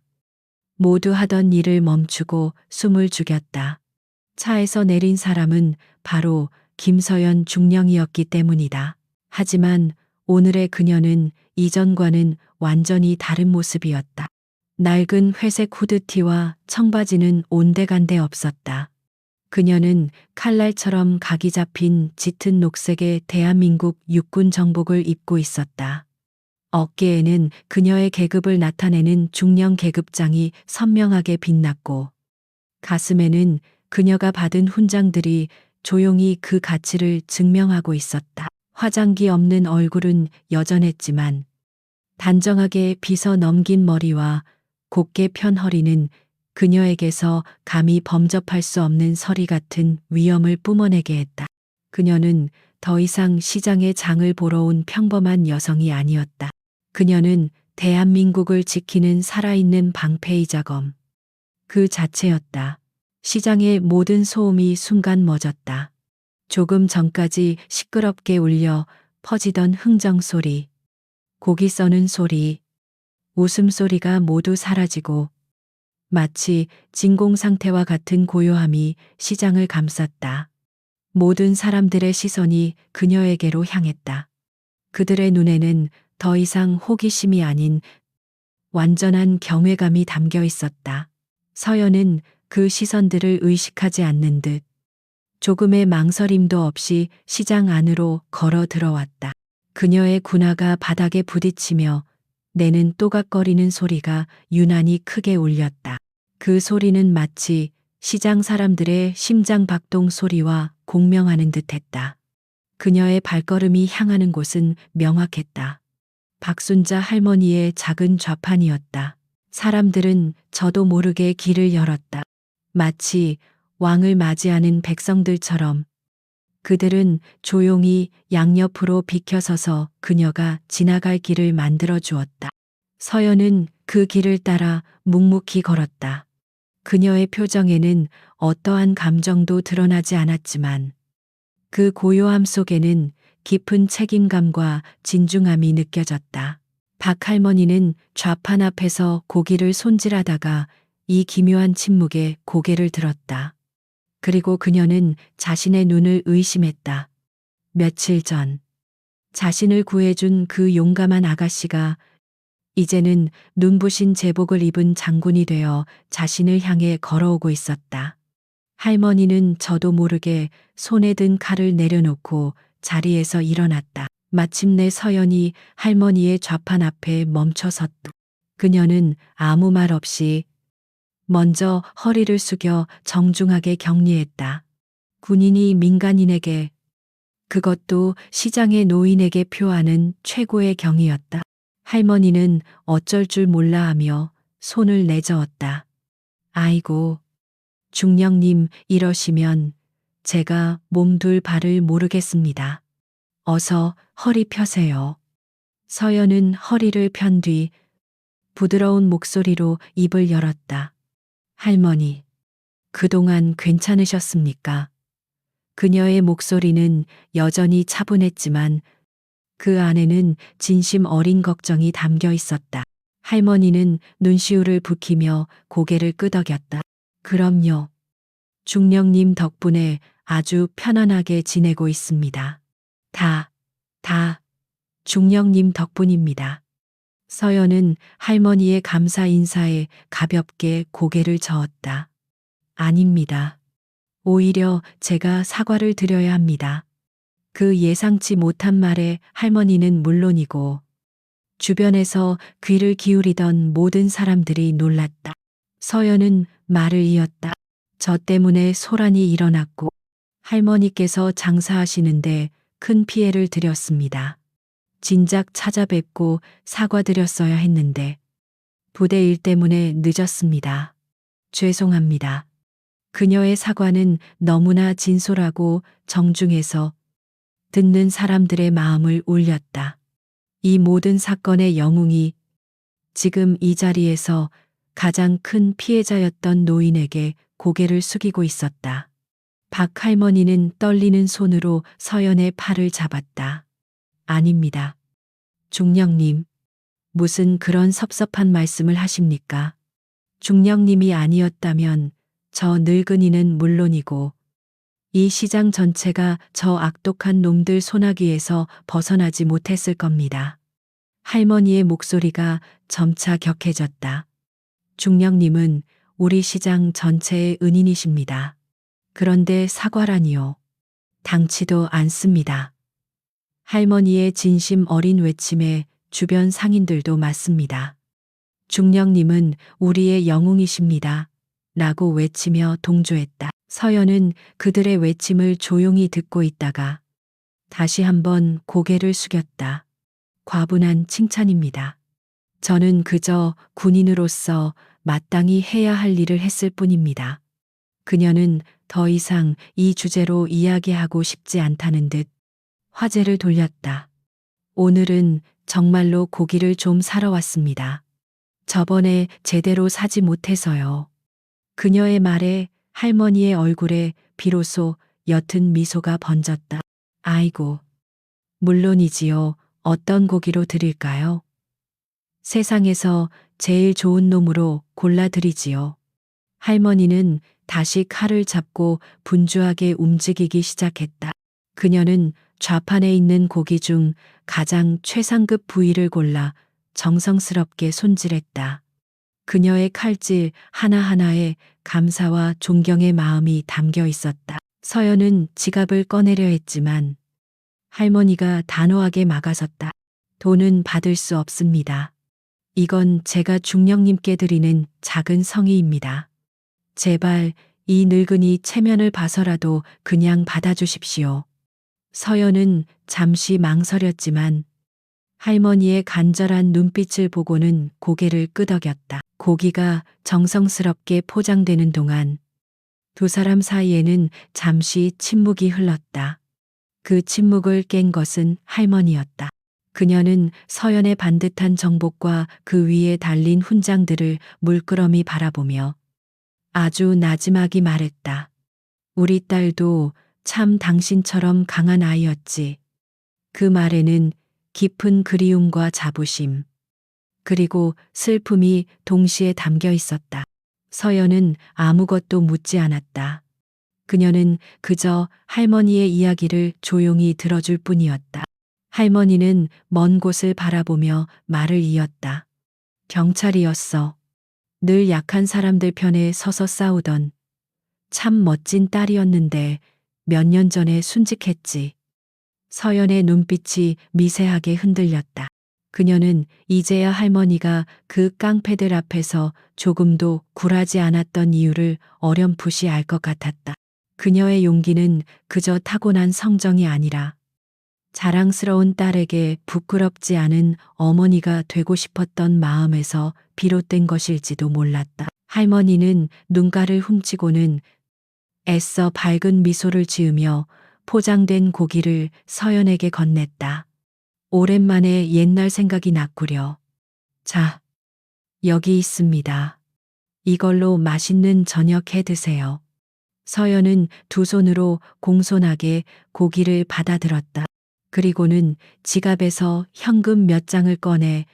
모두 하던 일을 멈추고 숨을 죽였다. 차에서 내린 사람은 바로 김서연 중령이었기 때문이다. 하지만 오늘의 그녀는 이전과는 완전히 다른 모습이었다. 낡은 회색 후드티와 청바지는 온데간데 없었다. 그녀는 칼날처럼 각이 잡힌 짙은 녹색의 대한민국 육군 정복을 입고 있었다. 어깨에는 그녀의 계급을 나타내는 중령 계급장이 선명하게 빛났고, 가슴에는 그녀가 받은 훈장들이 조용히 그 가치를 증명하고 있었다. 화장기 없는 얼굴은 여전했지만 단정하게 빗어 넘긴 머리와 곧게 편 허리는 그녀에게서 감히 범접할 수 없는 서리 같은 위엄을 뿜어내게 했다. 그녀는 더 이상 시장의 장을 보러 온 평범한 여성이 아니었다. 그녀는 대한민국을 지키는 살아있는 방패이자 검. 그 자체였다. 시장의 모든 소음이 순간 멎었다. 조금 전까지 시끄럽게 울려 퍼지던 흥정 소리, 고기 써는 소리, 웃음소리가 모두 사라지고 마치 진공 상태와 같은 고요함이 시장을 감쌌다. 모든 사람들의 시선이 그녀에게로 향했다. 그들의 눈에는 더 이상 호기심이 아닌 완전한 경외감이 담겨 있었다. 서연은 그 시선들을 의식하지 않는 듯 조금의 망설임도 없이 시장 안으로 걸어 들어왔다. 그녀의 군화가 바닥에 부딪히며 내는 또각거리는 소리가 유난히 크게 울렸다. 그 소리는 마치 시장 사람들의 심장 박동 소리와 공명하는 듯했다. 그녀의 발걸음이 향하는 곳은 명확했다. 박순자 할머니의 작은 좌판이었다. 사람들은 저도 모르게 길을 열었다. 마치 왕을 맞이하는 백성들처럼 그들은 조용히 양옆으로 비켜서서 그녀가 지나갈 길을 만들어 주었다. 서연은 그 길을 따라 묵묵히 걸었다. 그녀의 표정에는 어떠한 감정도 드러나지 않았지만 그 고요함 속에는 깊은 책임감과 진중함이 느껴졌다. 박 할머니는 좌판 앞에서 고기를 손질하다가 이 기묘한 침묵에 고개를 들었다. 그리고 그녀는 자신의 눈을 의심했다. 며칠 전 자신을 구해준 그 용감한 아가씨가 이제는 눈부신 제복을 입은 장군이 되어 자신을 향해 걸어오고 있었다. 할머니는 저도 모르게 손에 든 칼을 내려놓고 자리에서 일어났다. 마침내 서연이 할머니의 좌판 앞에 멈춰 섰다. 그녀는 아무 말 없이 먼저 허리를 숙여 정중하게 격리했다. 군인이 민간인에게, 그것도 시장의 노인에게 표하는 최고의 경이었다. 할머니는 어쩔 줄 몰라 하며 손을 내저었다. 아이고, 중령님 이러시면 제가 몸둘 바를 모르겠습니다. 어서 허리 펴세요. 서연은 허리를 편 뒤 부드러운 목소리로 입을 열었다. 할머니, 그동안 괜찮으셨습니까? 그녀의 목소리는 여전히 차분했지만 그 안에는 진심 어린 걱정이 담겨 있었다. 할머니는 눈시울을 붉히며 고개를 끄덕였다. 그럼요. 중령님 덕분에 아주 편안하게 지내고 있습니다. 다 중령님 덕분입니다. 서연은 할머니의 감사 인사에 가볍게 고개를 저었다. 아닙니다. 오히려 제가 사과를 드려야 합니다. 그 예상치 못한 말에 할머니는 물론이고 주변에서 귀를 기울이던 모든 사람들이 놀랐다. 서연은 말을 이었다. 저 때문에 소란이 일어났고 할머니께서 장사하시는데 큰 피해를 드렸습니다. 진작 찾아뵙고 사과드렸어야 했는데 부대 일 때문에 늦었습니다. 죄송합니다. 그녀의 사과는 너무나 진솔하고 정중해서 듣는 사람들의 마음을 울렸다. 이 모든 사건의 영웅이 지금 이 자리에서 가장 큰 피해자였던 노인에게 고개를 숙이고 있었다. 박 할머니는 떨리는 손으로 서연의 팔을 잡았다. 아닙니다. 중령님, 무슨 그런 섭섭한 말씀을 하십니까? 중령님이 아니었다면 저 늙은이는 물론이고 이 시장 전체가 저 악독한 놈들 소나기에서 벗어나지 못했을 겁니다. 할머니의 목소리가 점차 격해졌다. 중령님은 우리 시장 전체의 은인이십니다. 그런데 사과라니요. 당치도 않습니다. 할머니의 진심 어린 외침에 주변 상인들도 맞습니다. 중령님은 우리의 영웅이십니다. 라고 외치며 동조했다. 서연은 그들의 외침을 조용히 듣고 있다가 다시 한번 고개를 숙였다. 과분한 칭찬입니다. 저는 그저 군인으로서 마땅히 해야 할 일을 했을 뿐입니다. 그녀는 더 이상 이 주제로 이야기하고 싶지 않다는 듯 화제를 돌렸다. 오늘은 정말로 고기를 좀 사러 왔습니다. 저번에 제대로 사지 못해서요. 그녀의 말에 할머니의 얼굴에 비로소 옅은 미소가 번졌다. 아이고, 물론이지요. 어떤 고기로 드릴까요? 세상에서 제일 좋은 놈으로 골라드리지요. 할머니는 다시 칼을 잡고 분주하게 움직이기 시작했다. 그녀는 좌판에 있는 고기 중 가장 최상급 부위를 골라 정성스럽게 손질했다. 그녀의 칼질 하나하나에 감사와 존경의 마음이 담겨 있었다. 서연은 지갑을 꺼내려 했지만 할머니가 단호하게 막아섰다. 돈은 받을 수 없습니다. 이건 제가 중령님께 드리는 작은 성의입니다. 제발 이 늙은이 체면을 봐서라도 그냥 받아주십시오. 서연은 잠시 망설였지만 할머니의 간절한 눈빛을 보고는 고개를 끄덕였다. 고기가 정성스럽게 포장되는 동안 두 사람 사이에는 잠시 침묵이 흘렀다. 그 침묵을 깬 것은 할머니였다. 그녀는 서연의 반듯한 정복과 그 위에 달린 훈장들을 물끄러미 바라보며 아주 나지막이 말했다. 우리 딸도 참 당신처럼 강한 아이였지. 그 말에는 깊은 그리움과 자부심, 그리고 슬픔이 동시에 담겨 있었다. 서연은 아무것도 묻지 않았다. 그녀는 그저 할머니의 이야기를 조용히 들어줄 뿐이었다. 할머니는 먼 곳을 바라보며 말을 이었다. 경찰이었어. 늘 약한 사람들 편에 서서 싸우던 참 멋진 딸이었는데 몇 년 전에 순직했지. 서연의 눈빛이 미세하게 흔들렸다. 그녀는 이제야 할머니가 그 깡패들 앞에서 조금도 굴하지 않았던 이유를 어렴풋이 알 것 같았다. 그녀의 용기는 그저 타고난 성정이 아니라 자랑스러운 딸에게 부끄럽지 않은 어머니가 되고 싶었던 마음에서 비롯된 것일지도 몰랐다. 할머니는 눈가를 훔치고는 애써 밝은 미소를 지으며 포장된 고기를 서연에게 건넸다. 오랜만에 옛날 생각이 났구려. 자, 여기 있습니다. 이걸로 맛있는 저녁 해 드세요. 서연은 두 손으로 공손하게 고기를 받아들었다. 그리고는 지갑에서 현금 몇 장을 꺼내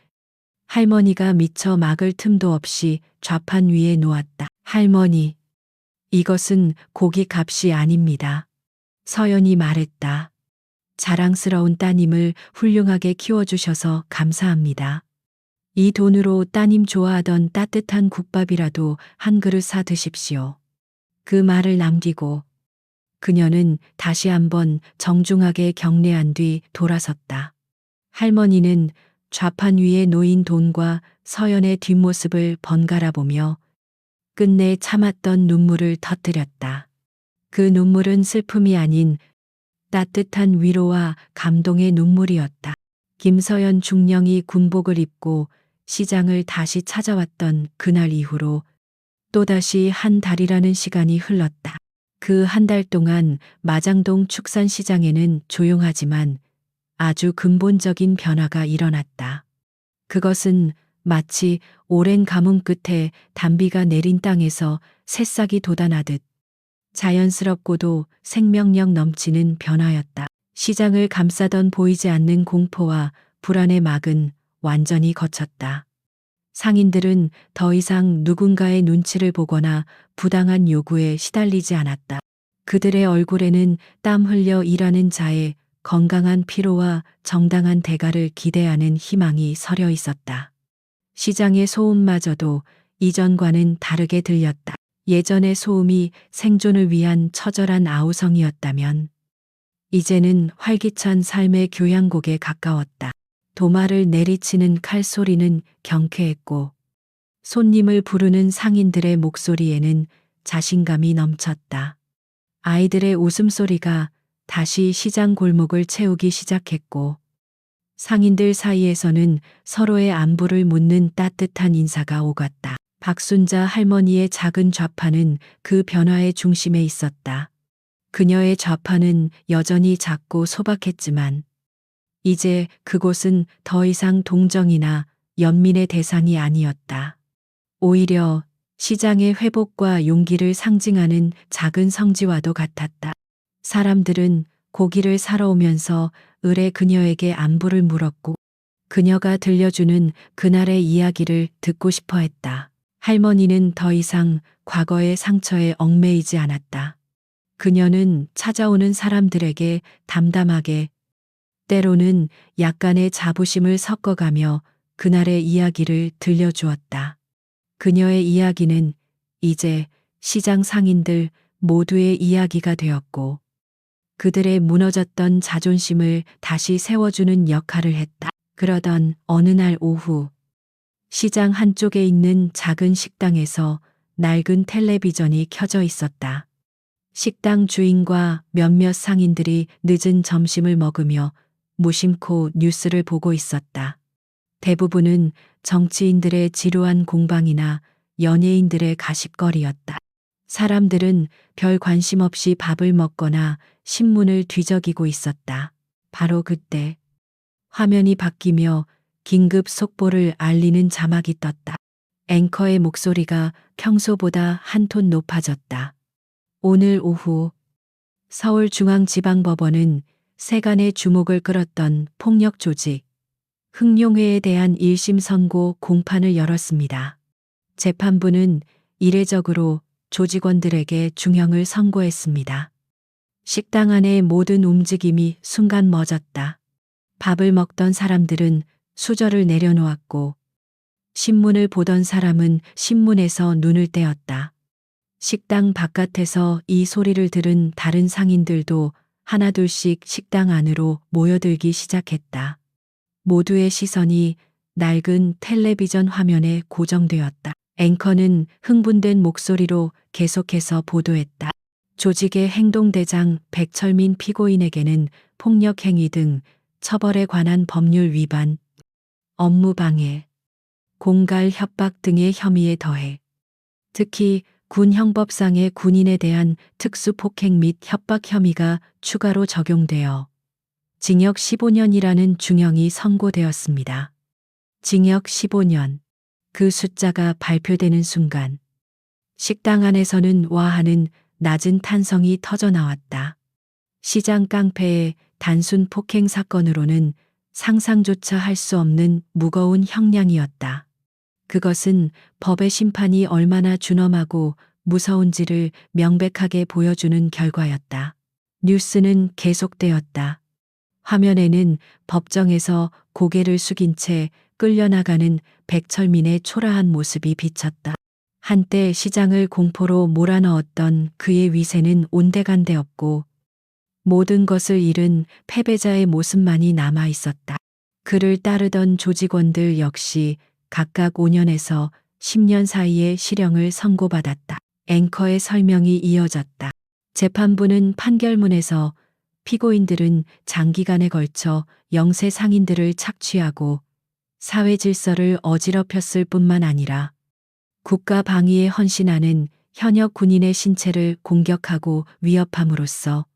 할머니가 미처 막을 틈도 없이 좌판 위에 놓았다. 할머니, 이것은 고기 값이 아닙니다. 서연이 말했다. 자랑스러운 따님을 훌륭하게 키워주셔서 감사합니다. 이 돈으로 따님 좋아하던 따뜻한 국밥이라도 한 그릇 사 드십시오. 그 말을 남기고 그녀는 다시 한번 정중하게 경례한 뒤 돌아섰다. 할머니는 좌판 위에 놓인 돈과 서연의 뒷모습을 번갈아 보며 끝내 참았던 눈물을 터뜨렸다. 그 눈물은 슬픔이 아닌 따뜻한 위로와 감동의 눈물이었다. 김서연 중령이 군복을 입고 시장을 다시 찾아왔던 그날 이후로 또다시 한 달이라는 시간이 흘렀다. 그 한 달 동안 마장동 축산시장에는 조용하지만 아주 근본적인 변화가 일어났다. 그것은 마치 오랜 가뭄 끝에 단비가 내린 땅에서 새싹이 돋아나듯 자연스럽고도 생명력 넘치는 변화였다. 시장을 감싸던 보이지 않는 공포와 불안의 막은 완전히 걷혔다. 상인들은 더 이상 누군가의 눈치를 보거나 부당한 요구에 시달리지 않았다. 그들의 얼굴에는 땀 흘려 일하는 자의 건강한 피로와 정당한 대가를 기대하는 희망이 서려 있었다. 시장의 소음마저도 이전과는 다르게 들렸다. 예전의 소음이 생존을 위한 처절한 아우성이었다면 이제는 활기찬 삶의 교향곡에 가까웠다. 도마를 내리치는 칼소리는 경쾌했고 손님을 부르는 상인들의 목소리에는 자신감이 넘쳤다. 아이들의 웃음소리가 다시 시장 골목을 채우기 시작했고 상인들 사이에서는 서로의 안부를 묻는 따뜻한 인사가 오갔다. 박순자 할머니의 작은 좌판은 그 변화의 중심에 있었다. 그녀의 좌판은 여전히 작고 소박했지만 이제 그곳은 더 이상 동정이나 연민의 대상이 아니었다. 오히려 시장의 회복과 용기를 상징하는 작은 성지와도 같았다. 사람들은 고기를 사러 오면서 을에 그녀에게 안부를 물었고 그녀가 들려주는 그날의 이야기를 듣고 싶어 했다. 할머니는 더 이상 과거의 상처에 얽매이지 않았다. 그녀는 찾아오는 사람들에게 담담하게 때로는 약간의 자부심을 섞어가며 그날의 이야기를 들려주었다. 그녀의 이야기는 이제 시장 상인들 모두의 이야기가 되었고 그들의 무너졌던 자존심을 다시 세워주는 역할을 했다. 그러던 어느 날 오후 시장 한쪽에 있는 작은 식당에서 낡은 텔레비전이 켜져 있었다. 식당 주인과 몇몇 상인들이 늦은 점심을 먹으며 무심코 뉴스를 보고 있었다. 대부분은 정치인들의 지루한 공방이나 연예인들의 가십거리였다. 사람들은 별 관심 없이 밥을 먹거나 신문을 뒤적이고 있었다. 바로 그때 화면이 바뀌며 긴급 속보를 알리는 자막이 떴다. 앵커의 목소리가 평소보다 한 톤 높아졌다. 오늘 오후 서울중앙지방법원은 세간의 주목을 끌었던 폭력 조직 흑룡회에 대한 1심 선고 공판을 열었습니다. 재판부는 이례적으로 조직원들에게 중형을 선고했습니다. 식당 안의 모든 움직임이 순간 멎었다. 밥을 먹던 사람들은 수저를 내려놓았고 신문을 보던 사람은 신문에서 눈을 떼었다. 식당 바깥에서 이 소리를 들은 다른 상인들도 하나둘씩 식당 안으로 모여들기 시작했다. 모두의 시선이 낡은 텔레비전 화면에 고정되었다. 앵커는 흥분된 목소리로 계속해서 보도했다. 조직의 행동대장 백철민 피고인에게는 폭력행위 등 처벌에 관한 법률 위반, 업무방해, 공갈 협박 등의 혐의에 더해 특히 군형법상의 군인에 대한 특수폭행 및 협박 혐의가 추가로 적용되어 징역 15년이라는 중형이 선고되었습니다. 징역 15년. 그 숫자가 발표되는 순간 식당 안에서는 와 하는 낮은 탄성이 터져나왔다. 시장 깡패의 단순 폭행 사건으로는 상상조차 할 수 없는 무거운 형량이었다. 그것은 법의 심판이 얼마나 준엄하고 무서운지를 명백하게 보여주는 결과였다. 뉴스는 계속되었다. 화면에는 법정에서 고개를 숙인 채 끌려나가는 백철민의 초라한 모습이 비쳤다. 한때 시장을 공포로 몰아넣었던 그의 위세는 온데간데 없고 모든 것을 잃은 패배자의 모습만이 남아 있었다. 그를 따르던 조직원들 역시 각각 5년에서 10년 사이의 실형을 선고받았다. 앵커의 설명이 이어졌다. 재판부는 판결문에서 피고인들은 장기간에 걸쳐 영세 상인들을 착취하고 사회 질서를 어지럽혔을 뿐만 아니라 국가 방위에 헌신하는 현역 군인의 신체를 공격하고 위협함으로써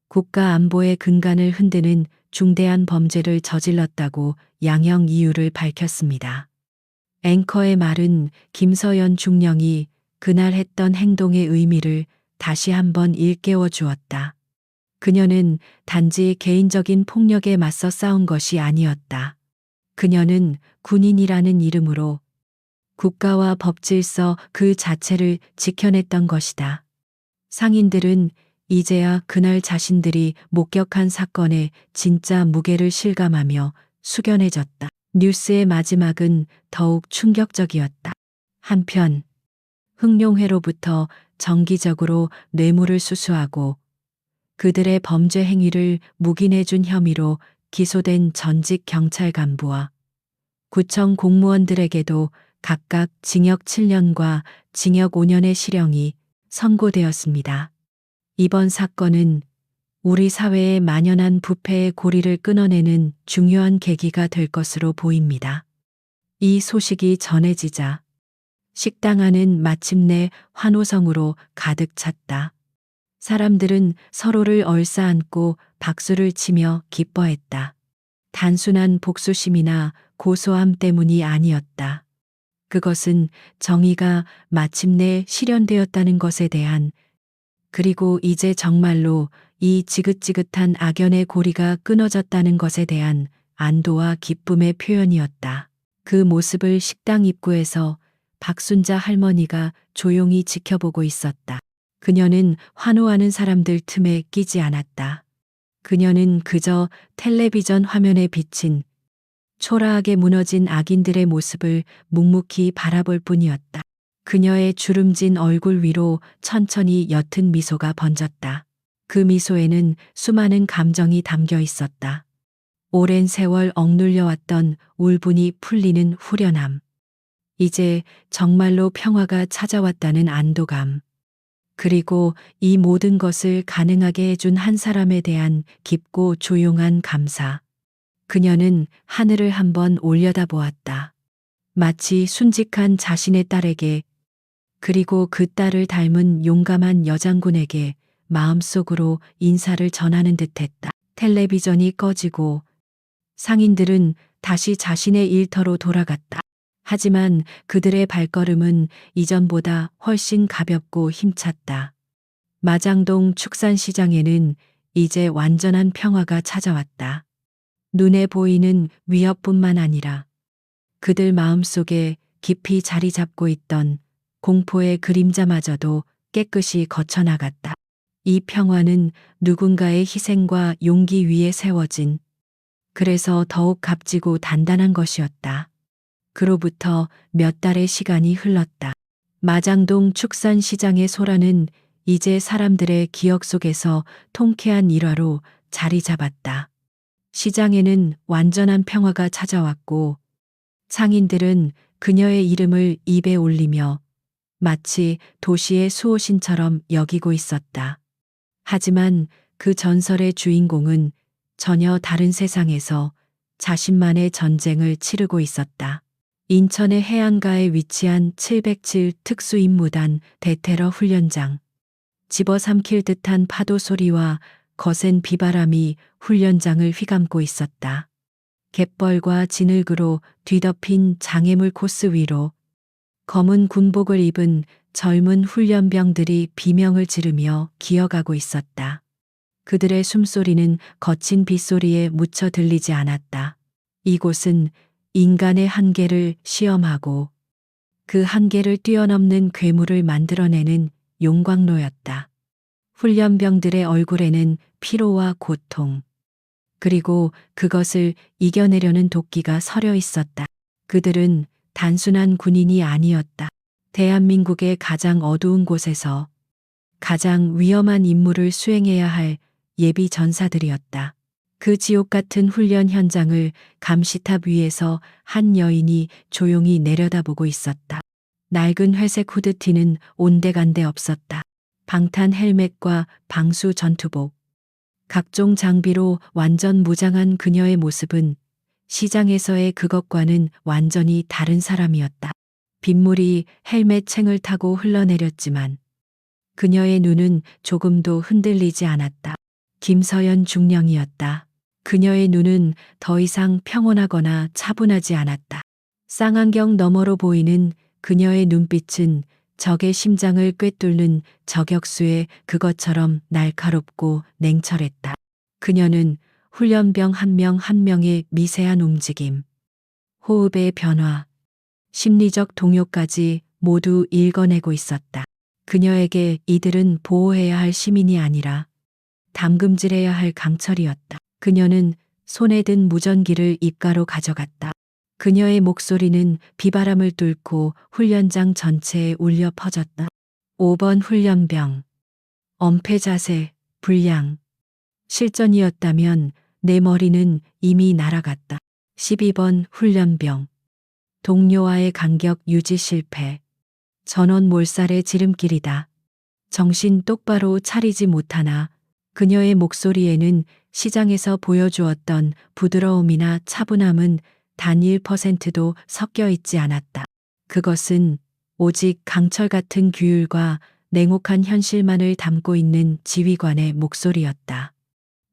국가 안보의 근간을 흔드는 중대한 범죄를 저질렀다고 양형 이유를 밝혔습니다. 앵커의 말은 김서연 중령이 그날 했던 행동의 의미를 다시 한번 일깨워 주었다. 그녀는 단지 개인적인 폭력에 맞서 싸운 것이 아니었다. 그녀는 군인이라는 이름으로 국가와 법질서 그 자체를 지켜냈던 것이다. 상인들은 이제야 그날 자신들이 목격한 사건의 진짜 무게를 실감하며 숙연해졌다. 뉴스의 마지막은 더욱 충격적이었다. 한편 흑룡회로부터 정기적으로 뇌물을 수수하고 그들의 범죄 행위를 묵인해준 혐의로 기소된 전직 경찰 간부와 구청 공무원들에게도 각각 징역 7년과 징역 5년의 실형이 선고되었습니다. 이번 사건은 우리 사회에 만연한 부패의 고리를 끊어내는 중요한 계기가 될 것으로 보입니다. 이 소식이 전해지자 식당 안은 마침내 환호성으로 가득 찼다. 사람들은 서로를 얼싸안고 박수를 치며 기뻐했다. 단순한 복수심이나 고소함 때문이 아니었다. 그것은 정의가 마침내 실현되었다는 것에 대한, 그리고 이제 정말로 이 지긋지긋한 악연의 고리가 끊어졌다는 것에 대한 안도와 기쁨의 표현이었다. 그 모습을 식당 입구에서 박순자 할머니가 조용히 지켜보고 있었다. 그녀는 환호하는 사람들 틈에 끼지 않았다. 그녀는 그저 텔레비전 화면에 비친 초라하게 무너진 악인들의 모습을 묵묵히 바라볼 뿐이었다. 그녀의 주름진 얼굴 위로 천천히 옅은 미소가 번졌다. 그 미소에는 수많은 감정이 담겨 있었다. 오랜 세월 억눌려왔던 울분이 풀리는 후련함. 이제 정말로 평화가 찾아왔다는 안도감. 그리고 이 모든 것을 가능하게 해준 한 사람에 대한 깊고 조용한 감사. 그녀는 하늘을 한번 올려다보았다. 마치 순직한 자신의 딸에게, 그리고 그 딸을 닮은 용감한 여장군에게 마음속으로 인사를 전하는 듯했다. 텔레비전이 꺼지고 상인들은 다시 자신의 일터로 돌아갔다. 하지만 그들의 발걸음은 이전보다 훨씬 가볍고 힘찼다. 마장동 축산시장에는 이제 완전한 평화가 찾아왔다. 눈에 보이는 위협뿐만 아니라 그들 마음속에 깊이 자리 잡고 있던 공포의 그림자마저도 깨끗이 거쳐나갔다. 이 평화는 누군가의 희생과 용기 위에 세워진, 그래서 더욱 값지고 단단한 것이었다. 그로부터 몇 달의 시간이 흘렀다. 마장동 축산시장의 소라는 이제 사람들의 기억 속에서 통쾌한 일화로 자리 잡았다. 시장에는 완전한 평화가 찾아왔고 상인들은 그녀의 이름을 입에 올리며 마치 도시의 수호신처럼 여기고 있었다. 하지만 그 전설의 주인공은 전혀 다른 세상에서 자신만의 전쟁을 치르고 있었다. 인천의 해안가에 위치한 707 특수임무단 대테러 훈련장. 집어삼킬 듯한 파도 소리와 거센 비바람이 훈련장을 휘감고 있었다. 갯벌과 진흙으로 뒤덮인 장애물 코스 위로 검은 군복을 입은 젊은 훈련병들이 비명을 지르며 기어가고 있었다. 그들의 숨소리는 거친 빗소리에 묻혀 들리지 않았다. 이곳은 인간의 한계를 시험하고 그 한계를 뛰어넘는 괴물을 만들어내는 용광로였다. 훈련병들의 얼굴에는 피로와 고통, 그리고 그것을 이겨내려는 도끼가 서려 있었다. 그들은 단순한 군인이 아니었다. 대한민국의 가장 어두운 곳에서 가장 위험한 임무를 수행해야 할 예비 전사들이었다. 그 지옥 같은 훈련 현장을 감시탑 위에서 한 여인이 조용히 내려다보고 있었다. 낡은 회색 후드티는 온데간데 없었다. 방탄 헬멧과 방수 전투복, 각종 장비로 완전 무장한 그녀의 모습은 시장에서의 그것과는 완전히 다른 사람이었다. 빗물이 헬멧 챙을 타고 흘러내렸지만 그녀의 눈은 조금도 흔들리지 않았다. 김서연 중령이었다. 그녀의 눈은 더 이상 평온하거나 차분하지 않았다. 쌍안경 너머로 보이는 그녀의 눈빛은 적의 심장을 꿰뚫는 저격수의 그것처럼 날카롭고 냉철했다. 그녀는 훈련병 한 명 한 명의 미세한 움직임, 호흡의 변화, 심리적 동요까지 모두 읽어내고 있었다. 그녀에게 이들은 보호해야 할 시민이 아니라 담금질해야 할 강철이었다. 그녀는 손에 든 무전기를 입가로 가져갔다. 그녀의 목소리는 비바람을 뚫고 훈련장 전체에 울려 퍼졌다. 5번 훈련병. 엄폐 자세, 불량. 실전이었다면 내 머리는 이미 날아갔다. 12번 훈련병. 동료와의 간격 유지 실패. 전원 몰살의 지름길이다. 정신 똑바로 차리지 못하나 그녀의 목소리에는 시장에서 보여주었던 부드러움이나 차분함은 단 1%도 섞여 있지 않았다. 그것은 오직 강철 같은 규율과 냉혹한 현실만을 담고 있는 지휘관의 목소리였다.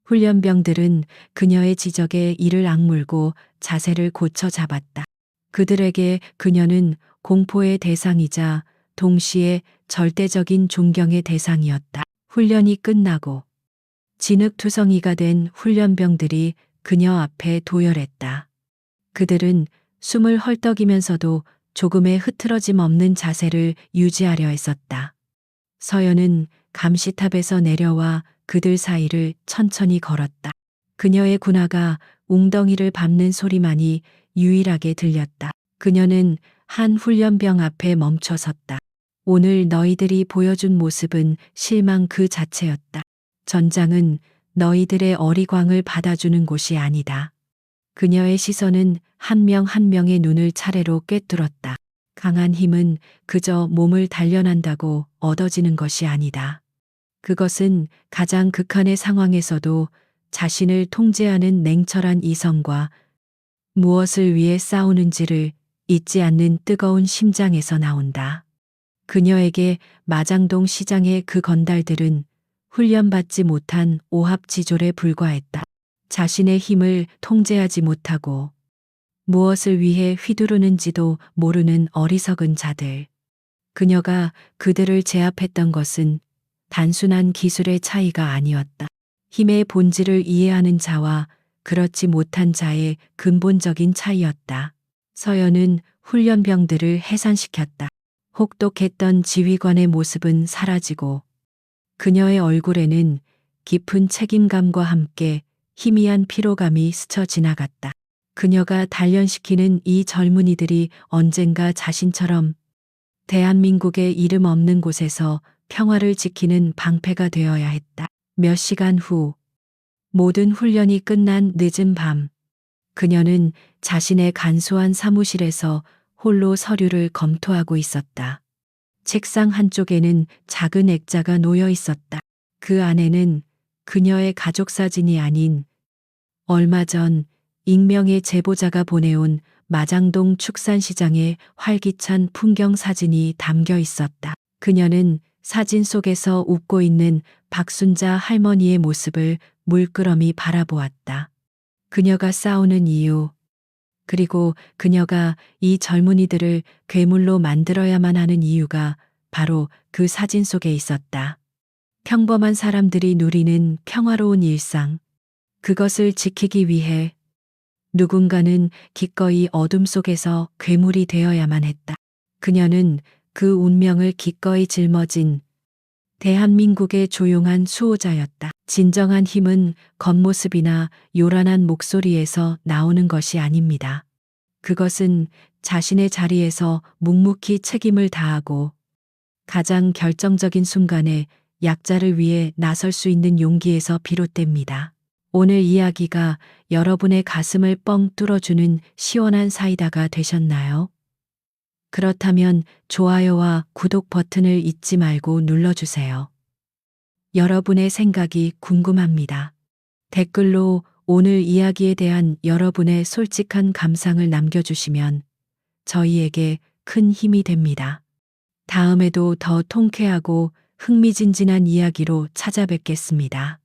훈련병들은 그녀의 지적에 이를 악물고 자세를 고쳐 잡았다. 그들에게 그녀는 공포의 대상이자 동시에 절대적인 존경의 대상이었다. 훈련이 끝나고 진흙투성이가 된 훈련병들이 그녀 앞에 도열했다. 그들은 숨을 헐떡이면서도 조금의 흐트러짐 없는 자세를 유지하려 했었다. 서연은 감시탑에서 내려와 그들 사이를 천천히 걸었다. 그녀의 군화가 웅덩이를 밟는 소리만이 유일하게 들렸다. 그녀는 한 훈련병 앞에 멈춰 섰다. 오늘 너희들이 보여준 모습은 실망 그 자체였다. 전장은 너희들의 어리광을 받아주는 곳이 아니다. 그녀의 시선은 한 명 한 명의 눈을 차례로 꿰뚫었다. 강한 힘은 그저 몸을 단련한다고 얻어지는 것이 아니다. 그것은 가장 극한의 상황에서도 자신을 통제하는 냉철한 이성과 무엇을 위해 싸우는지를 잊지 않는 뜨거운 심장에서 나온다. 그녀에게 마장동 시장의 그 건달들은 훈련받지 못한 오합지졸에 불과했다. 자신의 힘을 통제하지 못하고 무엇을 위해 휘두르는지도 모르는 어리석은 자들. 그녀가 그들을 제압했던 것은 단순한 기술의 차이가 아니었다. 힘의 본질을 이해하는 자와 그렇지 못한 자의 근본적인 차이였다. 서연은 훈련병들을 해산시켰다. 혹독했던 지휘관의 모습은 사라지고 그녀의 얼굴에는 깊은 책임감과 함께 희미한 피로감이 스쳐 지나갔다. 그녀가 단련시키는 이 젊은이들이 언젠가 자신처럼 대한민국의 이름 없는 곳에서 평화를 지키는 방패가 되어야 했다. 몇 시간 후 모든 훈련이 끝난 늦은 밤 그녀는 자신의 간소한 사무실에서 홀로 서류를 검토하고 있었다. 책상 한쪽에는 작은 액자가 놓여 있었다. 그 안에는 그녀의 가족 사진이 아닌 얼마 전 익명의 제보자가 보내온 마장동 축산시장의 활기찬 풍경 사진이 담겨 있었다. 그녀는 사진 속에서 웃고 있는 박순자 할머니의 모습을 물끄러미 바라보았다. 그녀가 싸우는 이유, 그리고 그녀가 이 젊은이들을 괴물로 만들어야만 하는 이유가 바로 그 사진 속에 있었다. 평범한 사람들이 누리는 평화로운 일상, 그것을 지키기 위해 누군가는 기꺼이 어둠 속에서 괴물이 되어야만 했다. 그녀는 그 운명을 기꺼이 짊어진 대한민국의 조용한 수호자였다. 진정한 힘은 겉모습이나 요란한 목소리에서 나오는 것이 아닙니다. 그것은 자신의 자리에서 묵묵히 책임을 다하고 가장 결정적인 순간에 약자를 위해 나설 수 있는 용기에서 비롯됩니다. 오늘 이야기가 여러분의 가슴을 뻥 뚫어주는 시원한 사이다가 되셨나요? 그렇다면 좋아요와 구독 버튼을 잊지 말고 눌러주세요. 여러분의 생각이 궁금합니다. 댓글로 오늘 이야기에 대한 여러분의 솔직한 감상을 남겨주시면 저희에게 큰 힘이 됩니다. 다음에도 더 통쾌하고 흥미진진한 이야기로 찾아뵙겠습니다.